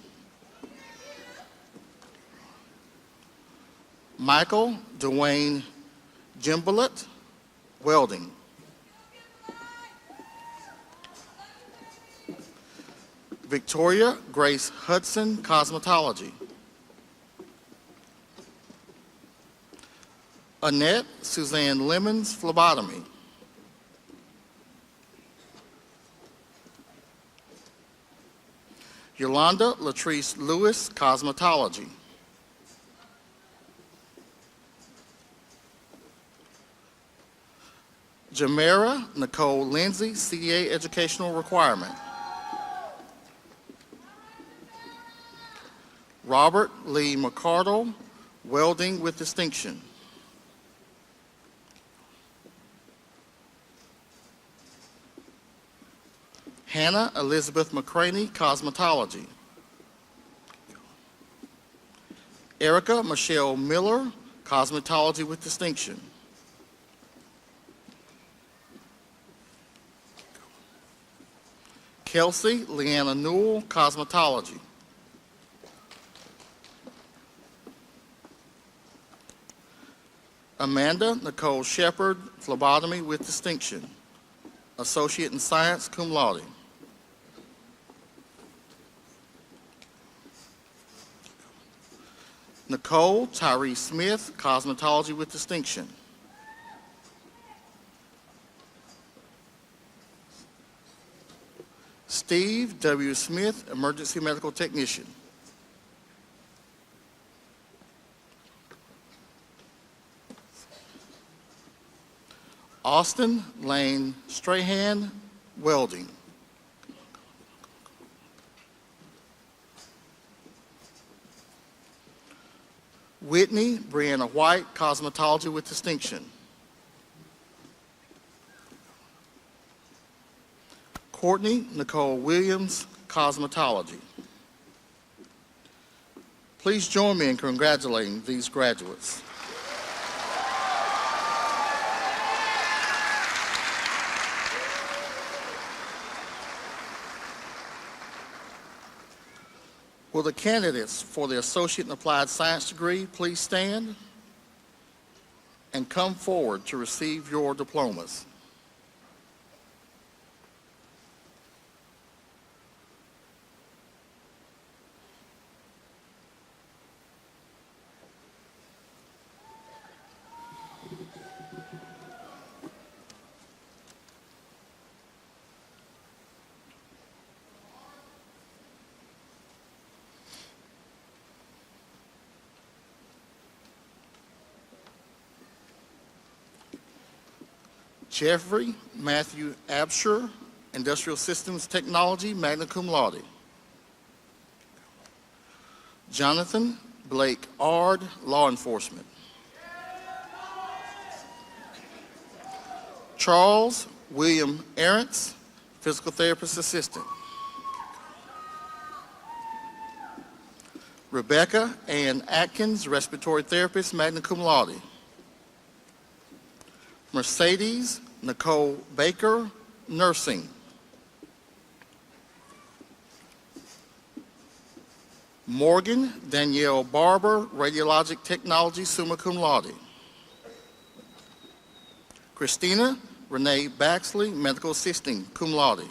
Michael Dwayne Gimbalett, welding. Victoria Grace Hudson, cosmetology. Annette Suzanne Lemons, phlebotomy. Yolanda Latrice Lewis, cosmetology. Jamera Nicole Lindsay, CDA educational requirement. Robert Lee McCardle, welding with distinction. Hannah Elizabeth McCraney, cosmetology. Erica Michelle Miller, cosmetology with distinction. Kelsey Leanna Newell, cosmetology. Amanda Nicole Shepard, phlebotomy with distinction, associate in science, cum laude. Nicole Tyree Smith, cosmetology with distinction. Steve W. Smith, emergency medical technician. Austin Lane Strahan, welding. Whitney Brianna White, cosmetology with distinction. Courtney Nicole Williams, cosmetology. Please join me in congratulating these graduates. Will the candidates for the Associate in Applied Science degree please stand and come forward to receive your diplomas. Jeffrey Matthew Absher, Industrial Systems Technology, magna cum laude. Jonathan Blake Ard, Law Enforcement. Charles William Arentz, Physical Therapist Assistant. Rebecca Ann Atkins, Respiratory Therapist, magna cum laude. Mercedes Nicole Baker, nursing. Morgan Danielle Barber, radiologic technology, summa cum laude. Christina Renee Baxley, medical assisting, cum laude.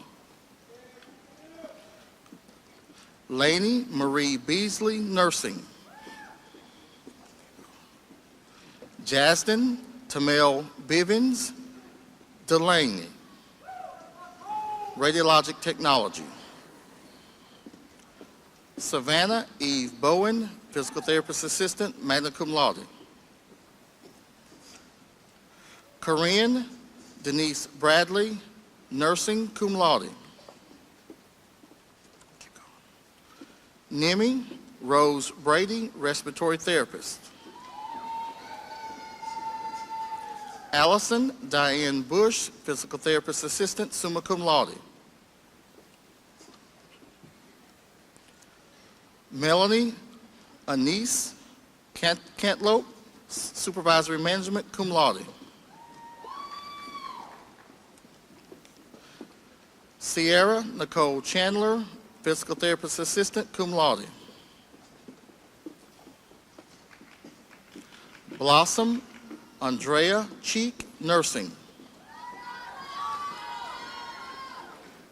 Lainey Marie Beasley, nursing. Jasden Tamel Bivens Delaney, radiologic technology. Savannah Eve Bowen, physical therapist assistant, magna cum laude. Corinne Denise Bradley, nursing, cum laude. Nemi Rose Brady, respiratory therapist. Allison Diane Bush, physical therapist assistant, summa cum laude. Melanie Anise Cantlope, supervisory management, cum laude. Sierra Nicole Chandler, physical therapist assistant, cum laude. Blossom Andrea Cheek, nursing.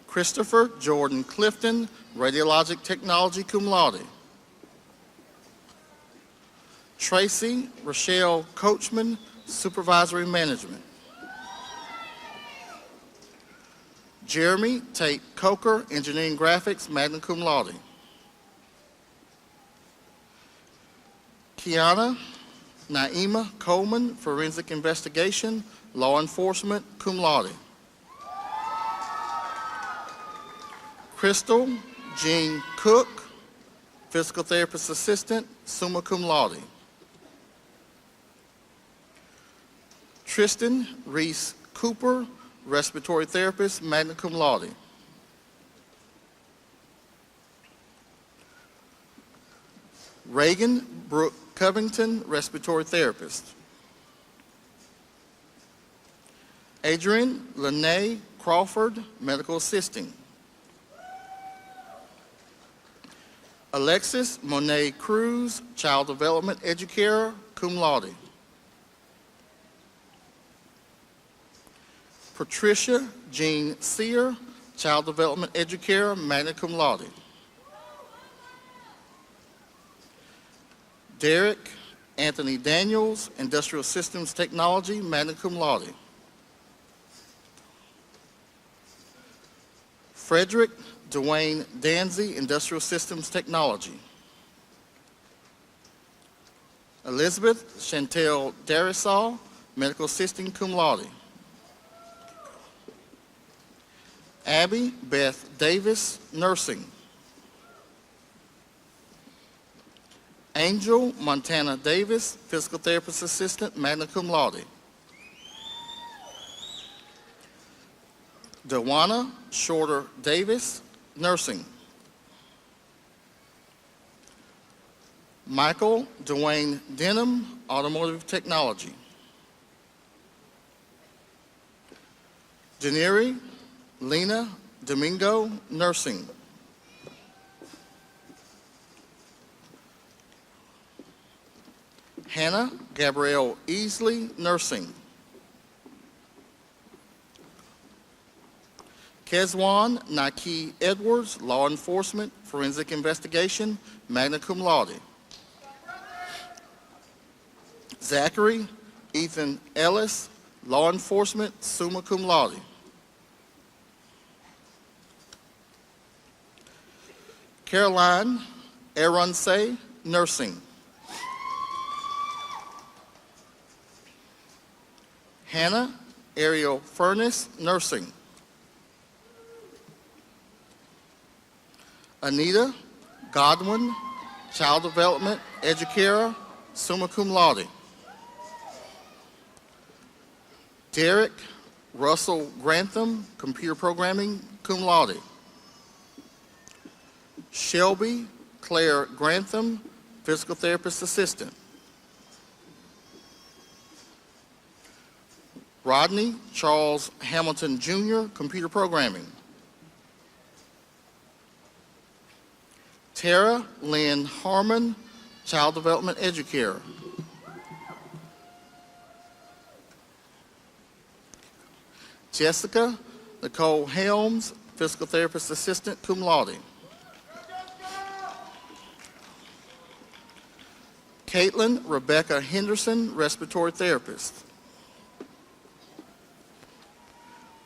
Christopher Jordan Clifton, radiologic technology, cum laude. Tracy Rochelle Coachman, supervisory management. Jeremy Tate Coker, engineering graphics, magna cum laude. Kiana Naima Coleman, forensic investigation, law enforcement, cum laude. Crystal Jean Cook, physical therapist assistant, summa cum laude. Tristan Reese Cooper, respiratory therapist, magna cum laude. Reagan Brooke Covington, respiratory therapist. Adrian Lene Crawford, medical assisting. Alexis Monet Cruz, Child Development Educator, cum laude. Patricia Jean Sear, Child Development Educator, magna cum laude. Derek Anthony Daniels, Industrial Systems Technology, magna cum laude. Frederick Dwayne Danzy, Industrial Systems Technology. Elizabeth Chantel Darisol, Medical Assisting, cum laude. Abby Beth Davis, Nursing. Angel Montana Davis, Physical Therapist Assistant, magna cum laude. Dewana Shorter Davis, Nursing. Michael Dwayne Denham, Automotive Technology. Deneri Lena Domingo, Nursing. Hannah Gabrielle Easley, Nursing. Kezwan Nike Edwards, Law Enforcement, Forensic Investigation, magna cum laude. Zachary Ethan Ellis, Law Enforcement, summa cum laude. Caroline Aronse, Nursing. Hannah Ariel Furness, Nursing. Anita Godwin, Child Development Educator, summa cum laude. Derek Russell Grantham, Computer Programming, cum laude. Shelby Claire Grantham, Physical Therapist Assistant. Rodney Charles Hamilton Jr., Computer Programming. Tara Lynn Harmon, Child Development Educator. Jessica Nicole Helms, Physical Therapist Assistant, cum laude. Caitlin Rebecca Henderson, Respiratory Therapist.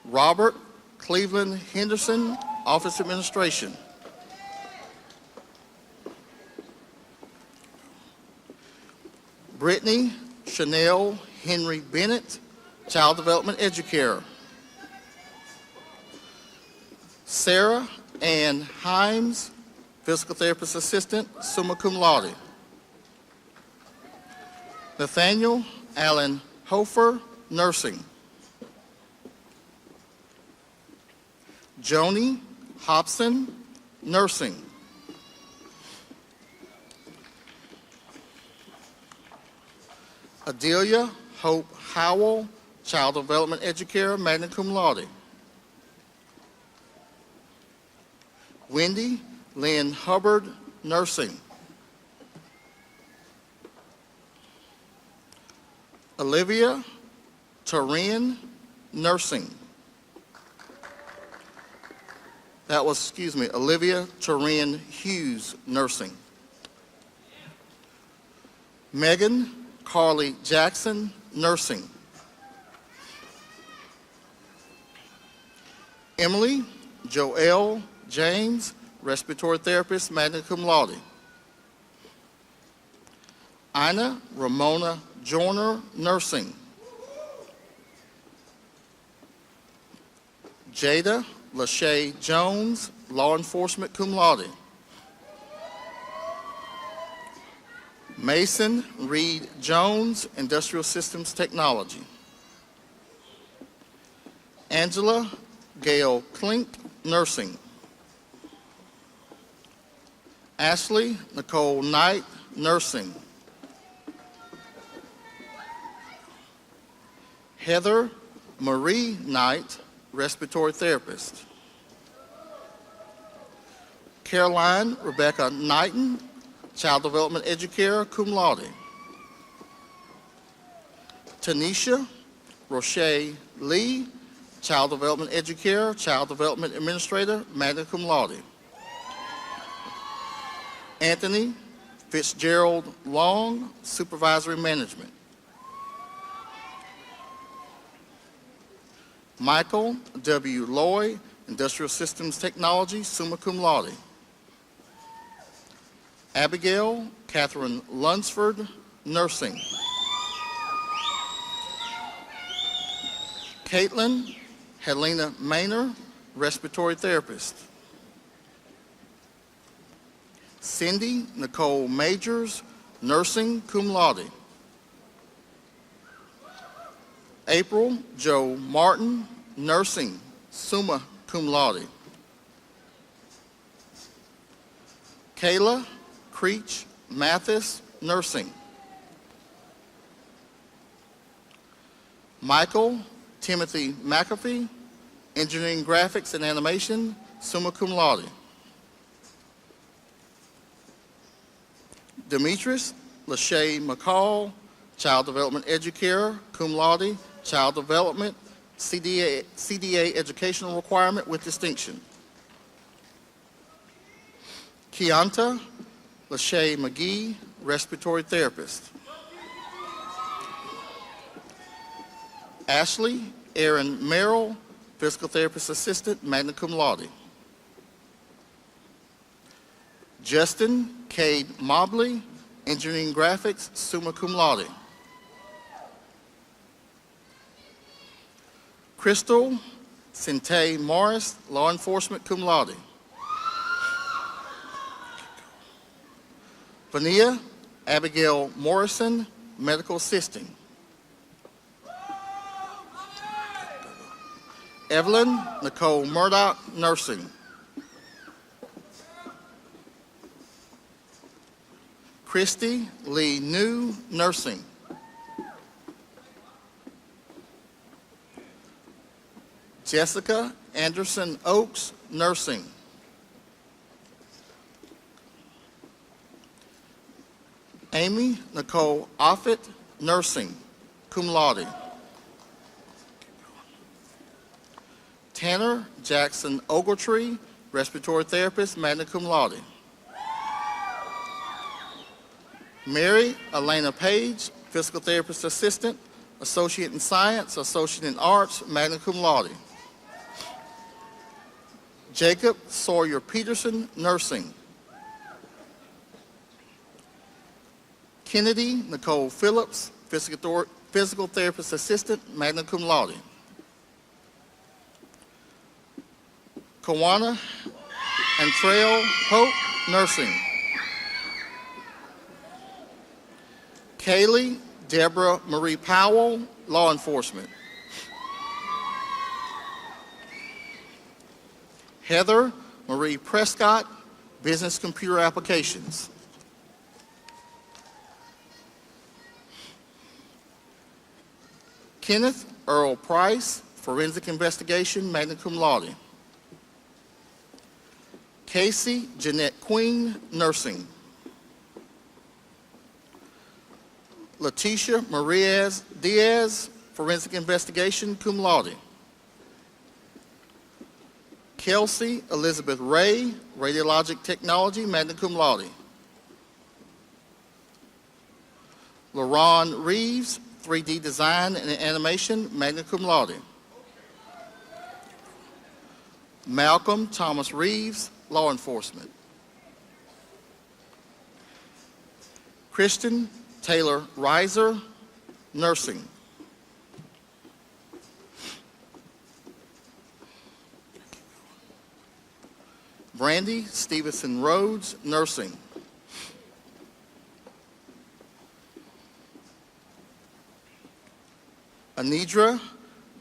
Robert Cleveland Henderson, Office Administration. Brittany Chanel Henry Bennett, Child Development Educator. Sarah Ann Himes, Physical Therapist Assistant, summa cum laude. Nathaniel Allen Hofer, Nursing. Joni Hobson, Nursing. Adelia Hope Howell, Child Development Educator, magna cum laude. Wendy Lynn Hubbard, Nursing. Olivia Turin, Nursing. That was, Olivia Turin Hughes, Nursing. Megan Carly Jackson, Nursing. Emily Joelle James, Respiratory Therapist, magna cum laude. Ina Ramona Joyner, Nursing. Jada Lachey Jones, Law Enforcement, cum laude. Mason Reed Jones, Industrial Systems Technology. Angela Gail Klink, Nursing. Ashley Nicole Knight, Nursing. Heather Marie Knight, Respiratory Therapist. Caroline Rebecca Knighton, Child Development Educator, cum laude. Tanisha Roche Lee, Child Development Educator, Child Development Administrator, magna cum laude. Anthony Fitzgerald Long, Supervisory Management. Michael W. Loy, Industrial Systems Technology, summa cum laude. Abigail Catherine Lunsford, Nursing. Caitlin Helena Maynor, Respiratory Therapist. Cindy Nicole Majors, Nursing, cum laude. April Joe Martin, Nursing, summa cum laude. Kayla Creech Mathis, Nursing. Michael Timothy McAfee, Engineering Graphics and Animation, summa cum laude. Demetrius Lachey McCall, Child Development Educator, cum laude, Child Development, CDA Educational Requirement with distinction. Keonta Lachey McGee, Respiratory Therapist. Ashley Aaron Merrill, Physical Therapist Assistant, magna cum laude. Justin Cade Mobley, Engineering Graphics, summa cum laude. Crystal Sinte Morris, Law Enforcement, cum laude. Vania Abigail Morrison, Medical Assisting. Evelyn Nicole Murdoch, Nursing. Christy Lee New, Nursing. Jessica Anderson Oaks, Nursing. Amy Nicole Offit, Nursing, cum laude. Tanner Jackson Ogletree, Respiratory Therapist, magna cum laude. Mary Elena Page, Physical Therapist Assistant, Associate in Science, Associate in Arts, magna cum laude. Jacob Sawyer Peterson, Nursing. Kennedy Nicole Phillips, Physical Therapist Assistant, magna cum laude. Kawana Antrail Hope, Nursing. Kaylee Deborah Marie Powell, Law Enforcement. Heather Marie Prescott, Business Computer Applications. Kenneth Earl Price, Forensic Investigation, magna cum laude. Casey Jeanette Queen, Nursing. Letitia Maria Diaz, Forensic Investigation, cum laude. Kelsey Elizabeth Ray, Radiologic Technology, magna cum laude. LaRon Reeves, 3D Design and Animation, magna cum laude. Malcolm Thomas Reeves, Law Enforcement. Kristen Taylor Reiser, Nursing. Brandy Stevenson Rhodes, Nursing. Anidra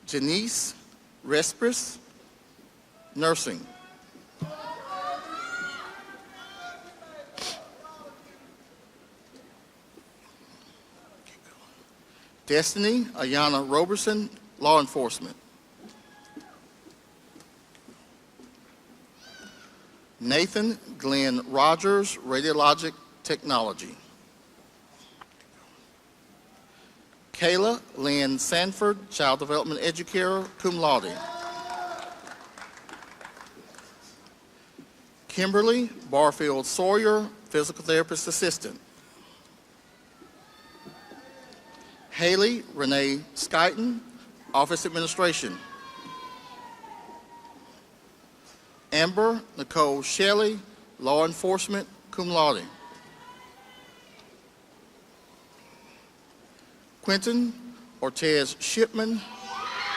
Janice Respris, Nursing. Destiny Ayana Roberson, Law Enforcement. Nathan Glenn Rogers, Radiologic Technology. Kayla Lynn Sanford, Child Development Educator, cum laude. Kimberly Barfield Sawyer, Physical Therapist Assistant. Haley Renee Skyton, Office Administration. Amber Nicole Shelley, Law Enforcement, cum laude. Quentin Ortez Shipman,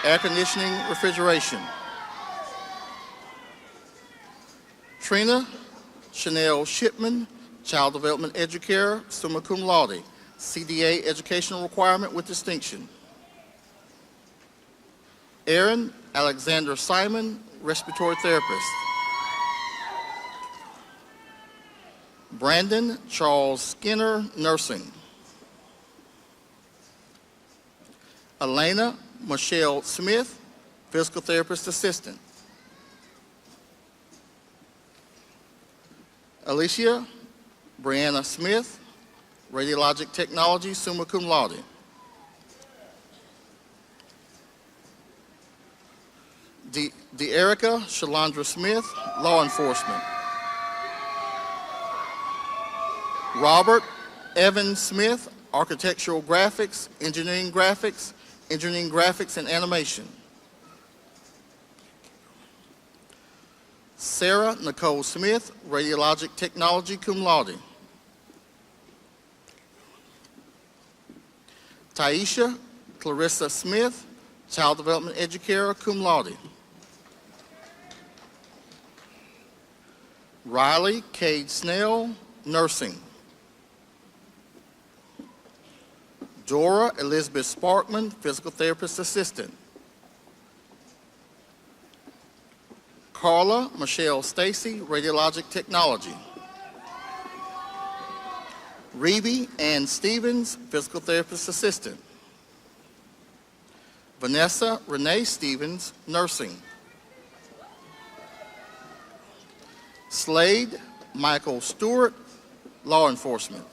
Air Conditioning, Refrigeration. Trina Chanel Shipman, Child Development Educator, summa cum laude, CDA educational requirement with distinction. Aaron Alexander Simon, Respiratory Therapist. Brandon Charles Skinner, Nursing. Elena Michelle Smith, Physical Therapist Assistant. Alicia Brianna Smith, Radiologic Technology, summa cum laude. De'Erica Shalandra Smith, Law Enforcement. Robert Evan Smith, Architectural Graphics, Engineering Graphics and Animation. Sarah Nicole Smith, Radiologic Technology, cum laude. Taisha Clarissa Smith, Child Development Educator, cum laude. Riley Cade Snell, Nursing. Dora Elizabeth Sparkman, Physical Therapist Assistant. Carla Michelle Stacy, Radiologic Technology. Reby Ann Stevens, Physical Therapist Assistant. Vanessa Renee Stevens, Nursing. Slade Michael Stewart, Law Enforcement.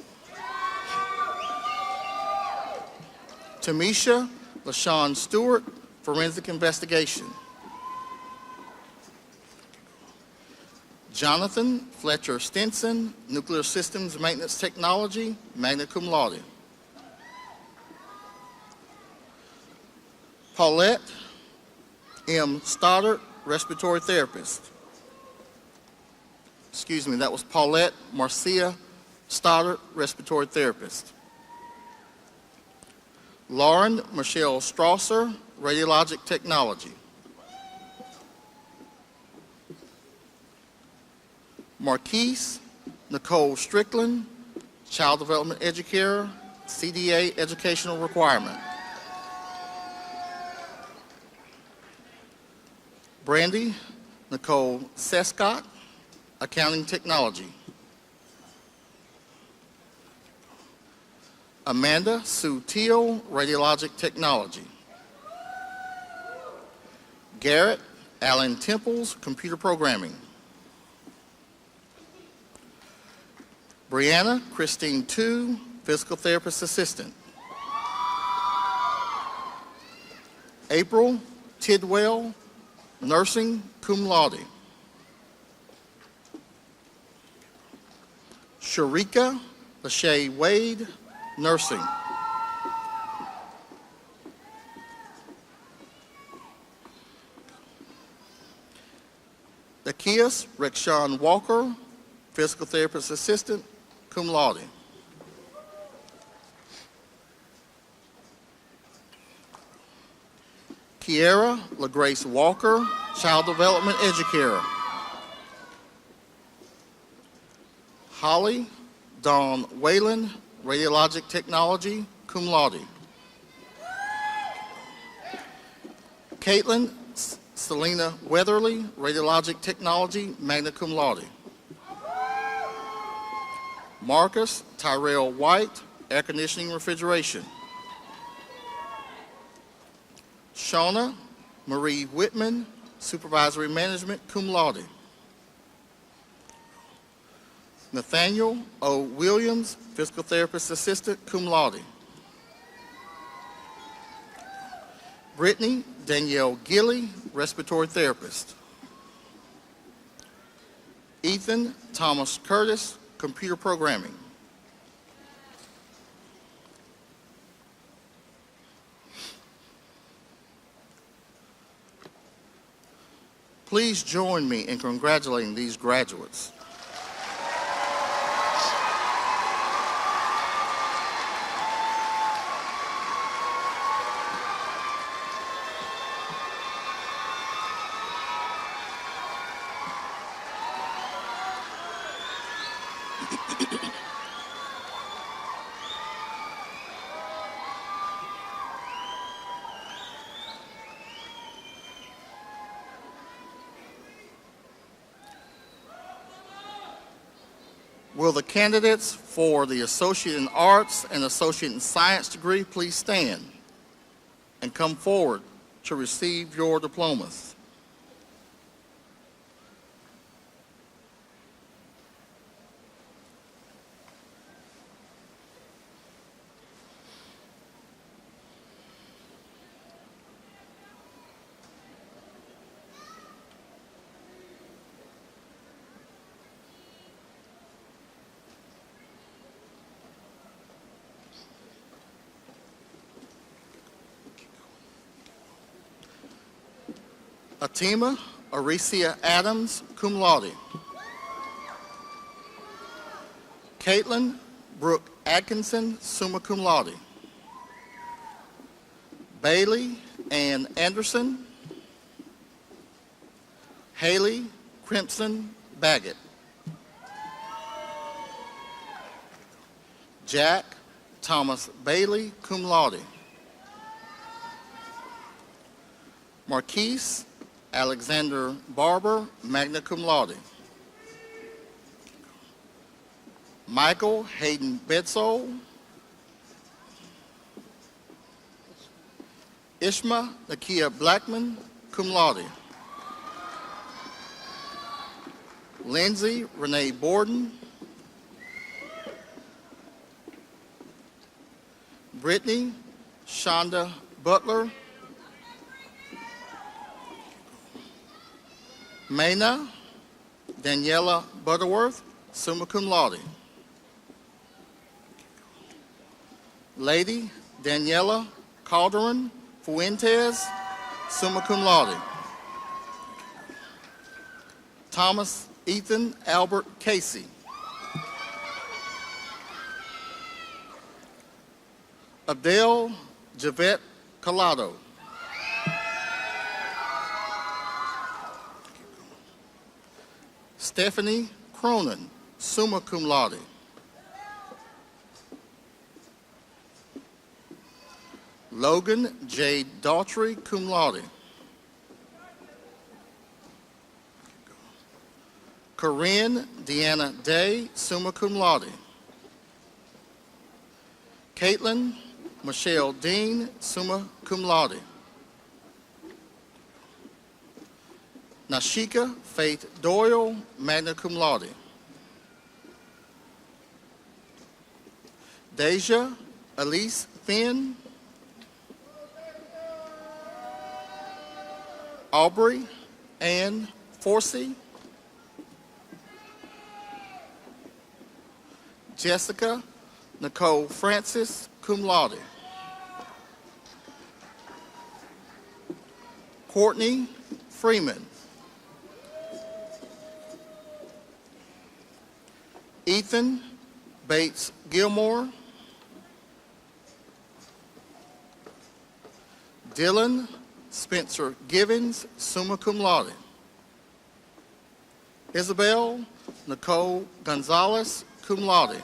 Tamisha LaShawn Stewart, Forensic Investigation. Jonathan Fletcher Stinson, Nuclear Systems Maintenance Technology, magna cum laude. Paulette M. Stoddard, Respiratory Therapist. Excuse me, that was Paulette Marcia Stoddard, Respiratory Therapist. Lauren Michelle Strasser, Radiologic Technology. Marquise Nicole Strickland, Child Development Educator, CDA educational requirement. Brandy Nicole Sescott, Accounting Technology. Amanda Sue Teal, Radiologic Technology. Garrett Allen Temples, Computer Programming. Brianna Christine Tu, Physical Therapist Assistant. April Tidwell, Nursing, cum laude. Sharika Lachey Wade, Nursing. Zacchaeus Rexon Walker, Physical Therapist Assistant, cum laude. Kiera LaGrace Walker, Child Development Educator. Holly Dawn Whalen, Radiologic Technology, cum laude. Caitlin Selena Weatherly, Radiologic Technology, magna cum laude. Marcus Tyrell White, Air Conditioning Refrigeration. Shauna Marie Whitman, Supervisory Management, cum laude. Nathaniel O. Williams, Physical Therapist Assistant, cum laude. Brittany Danielle Gilly, Respiratory Therapist. Ethan Thomas Curtis, Computer Programming. Please join me in congratulating these graduates. Will the candidates for the Associate in Arts and Associate in Science degree please stand and come forward to receive your diplomas? Atima Aricia Adams, cum laude. Caitlin Brooke Atkinson, summa cum laude. Bailey Ann Anderson. Haley Crimson Baggett. Jack Thomas Bailey, cum laude. Marquise Alexander Barber, magna cum laude. Michael Hayden Bedsole. Ishma Nakia Blackman, cum laude. Lindsay Renee Borden. Brittany Shonda Butler. Mayna Daniela Butterworth, summa cum laude. Lady Daniela Calderon Fuentes, summa cum laude. Thomas Ethan Albert Casey. Abdel Javette Collado. Stephanie Cronin, summa cum laude. Logan J. Daughtry, cum laude. Corinne Deanna Day, summa cum laude. Caitlin Michelle Dean, summa cum laude. Nashika Faith Doyle, magna cum laude. Deja Elise Finn. Aubrey Ann Forsey. Jessica Nicole Francis, cum laude. Courtney Freeman. Ethan Bates Gilmore. Dylan Spencer Givens, summa cum laude. Isabel Nicole Gonzalez, cum laude.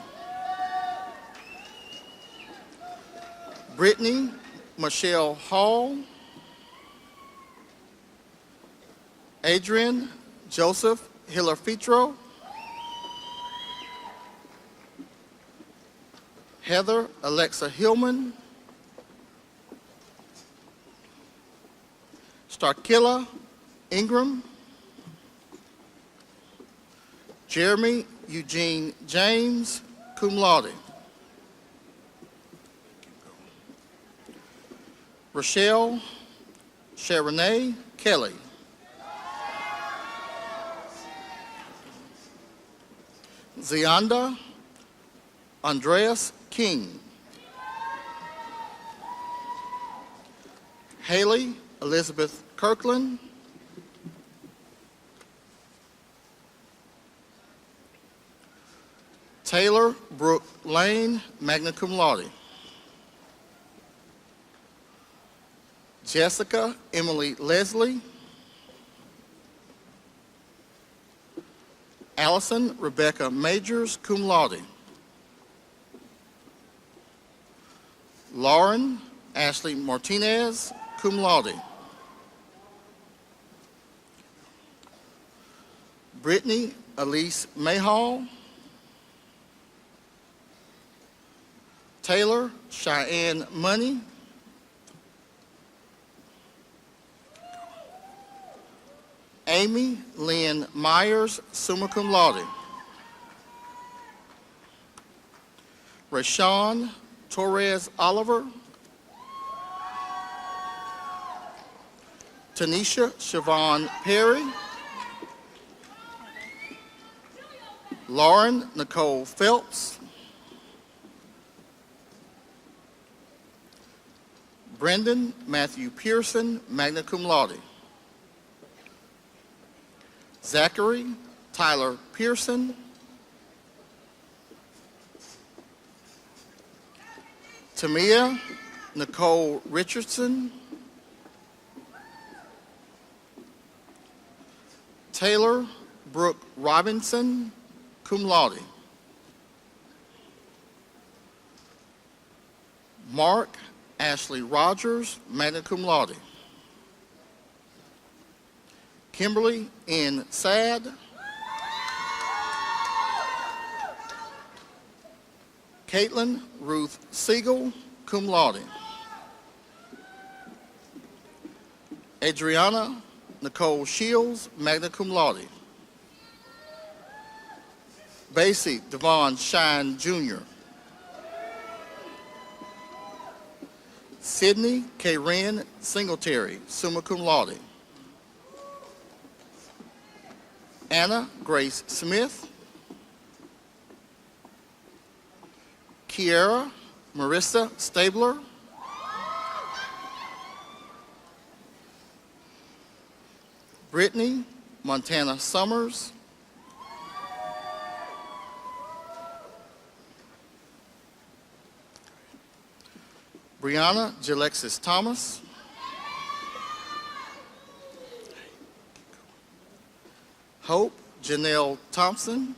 Brittany Michelle Hall. Adrian Joseph Hillerfitro. Heather Alexa Hillman. Starkilla Ingram. Jeremy Eugene James, cum laude. Rochelle Sharonay Kelly. Zianda Andreas King. Haley Elizabeth Kirkland. Taylor Brooke Lane, magna cum laude. Jessica Emily Leslie. Allison Rebecca Majors, cum laude. Lauren Ashley Martinez, cum laude. Brittany Elise Mayhall. Taylor Cheyenne Money. Amy Lynn Myers, summa cum laude. Rashawn Torres Oliver. Tanisha Siobhan Perry. Lauren Nicole Phelps. Brendan Matthew Pearson, magna cum laude. Zachary Tyler Pearson. Tamia Nicole Richardson. Taylor Brooke Robinson, cum laude. Mark Ashley Rogers, magna cum laude. Kimberly N. Sad. Caitlin Ruth Siegel, cum laude. Adriana Nicole Shields, magna cum laude. Basie Devon Shine Jr. Sydney K. Wren Singletary, summa cum laude. Anna Grace Smith. Kiera Marissa Stabler. Brittany Montana Summers. Brianna Jalexis Thomas. Hope Janelle Thompson.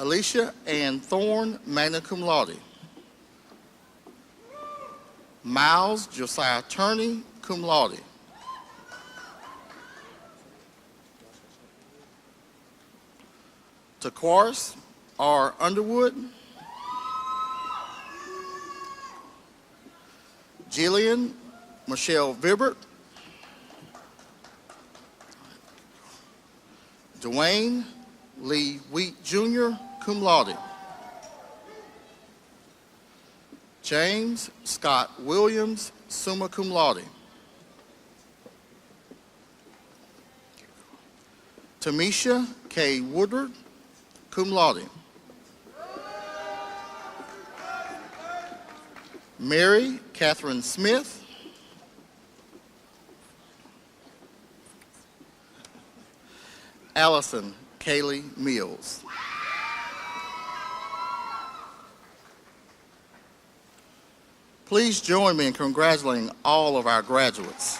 Alicia Ann Thorne, magna cum laude. Miles Josiah Turney, cum laude. Taquaris R. Underwood. Jillian Michelle Vibert. Dwayne Lee Wheat Jr., cum laude. James Scott Williams, summa cum laude. Tamisha K. Woodward, cum laude. Mary Catherine Smith. Allison Kaylee Mills. Please join me in congratulating all of our graduates.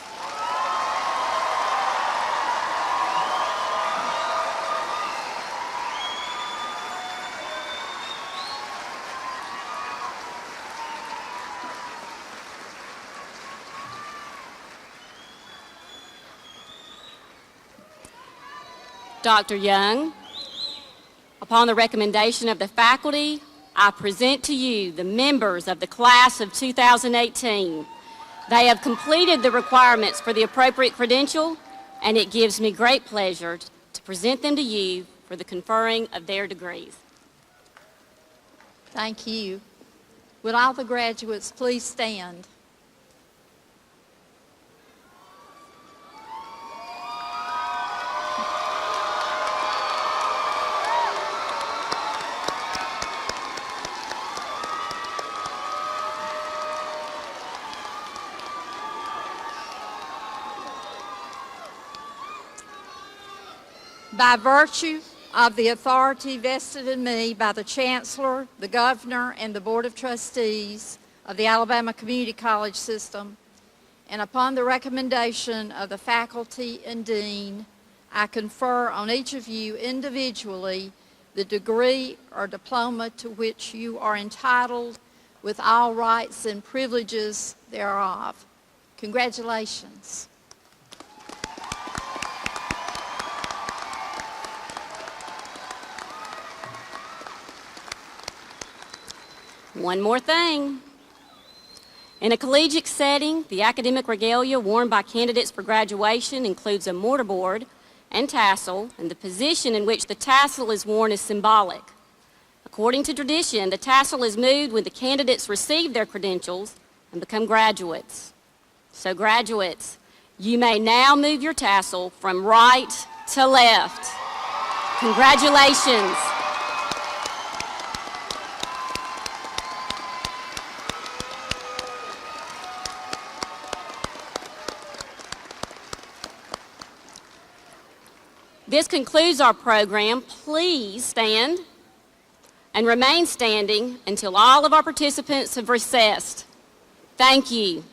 Dr. Young, upon the recommendation of the faculty, I present to you the members of the class of 2018. They have completed the requirements for the appropriate credential and it gives me great pleasure to present them to you for the conferring of their degrees. Thank you. Would all the graduates please stand? By virtue of the authority vested in me by the Chancellor, the Governor, and the Board of Trustees of the Alabama Community College System, and upon the recommendation of the faculty and dean, I confer on each of you individually the degree or diploma to which you are entitled with all rights and privileges thereof. Congratulations. One more thing. In a collegiate setting, the academic regalia worn by candidates for graduation includes a mortarboard and tassel, and the position in which the tassel is worn is symbolic. According to tradition, the tassel is moved when the candidates receive their credentials and become graduates. So graduates, you may now move your tassel from right to left. Congratulations. This concludes our program. Please stand and remain standing until all of our participants have recessed. Thank you.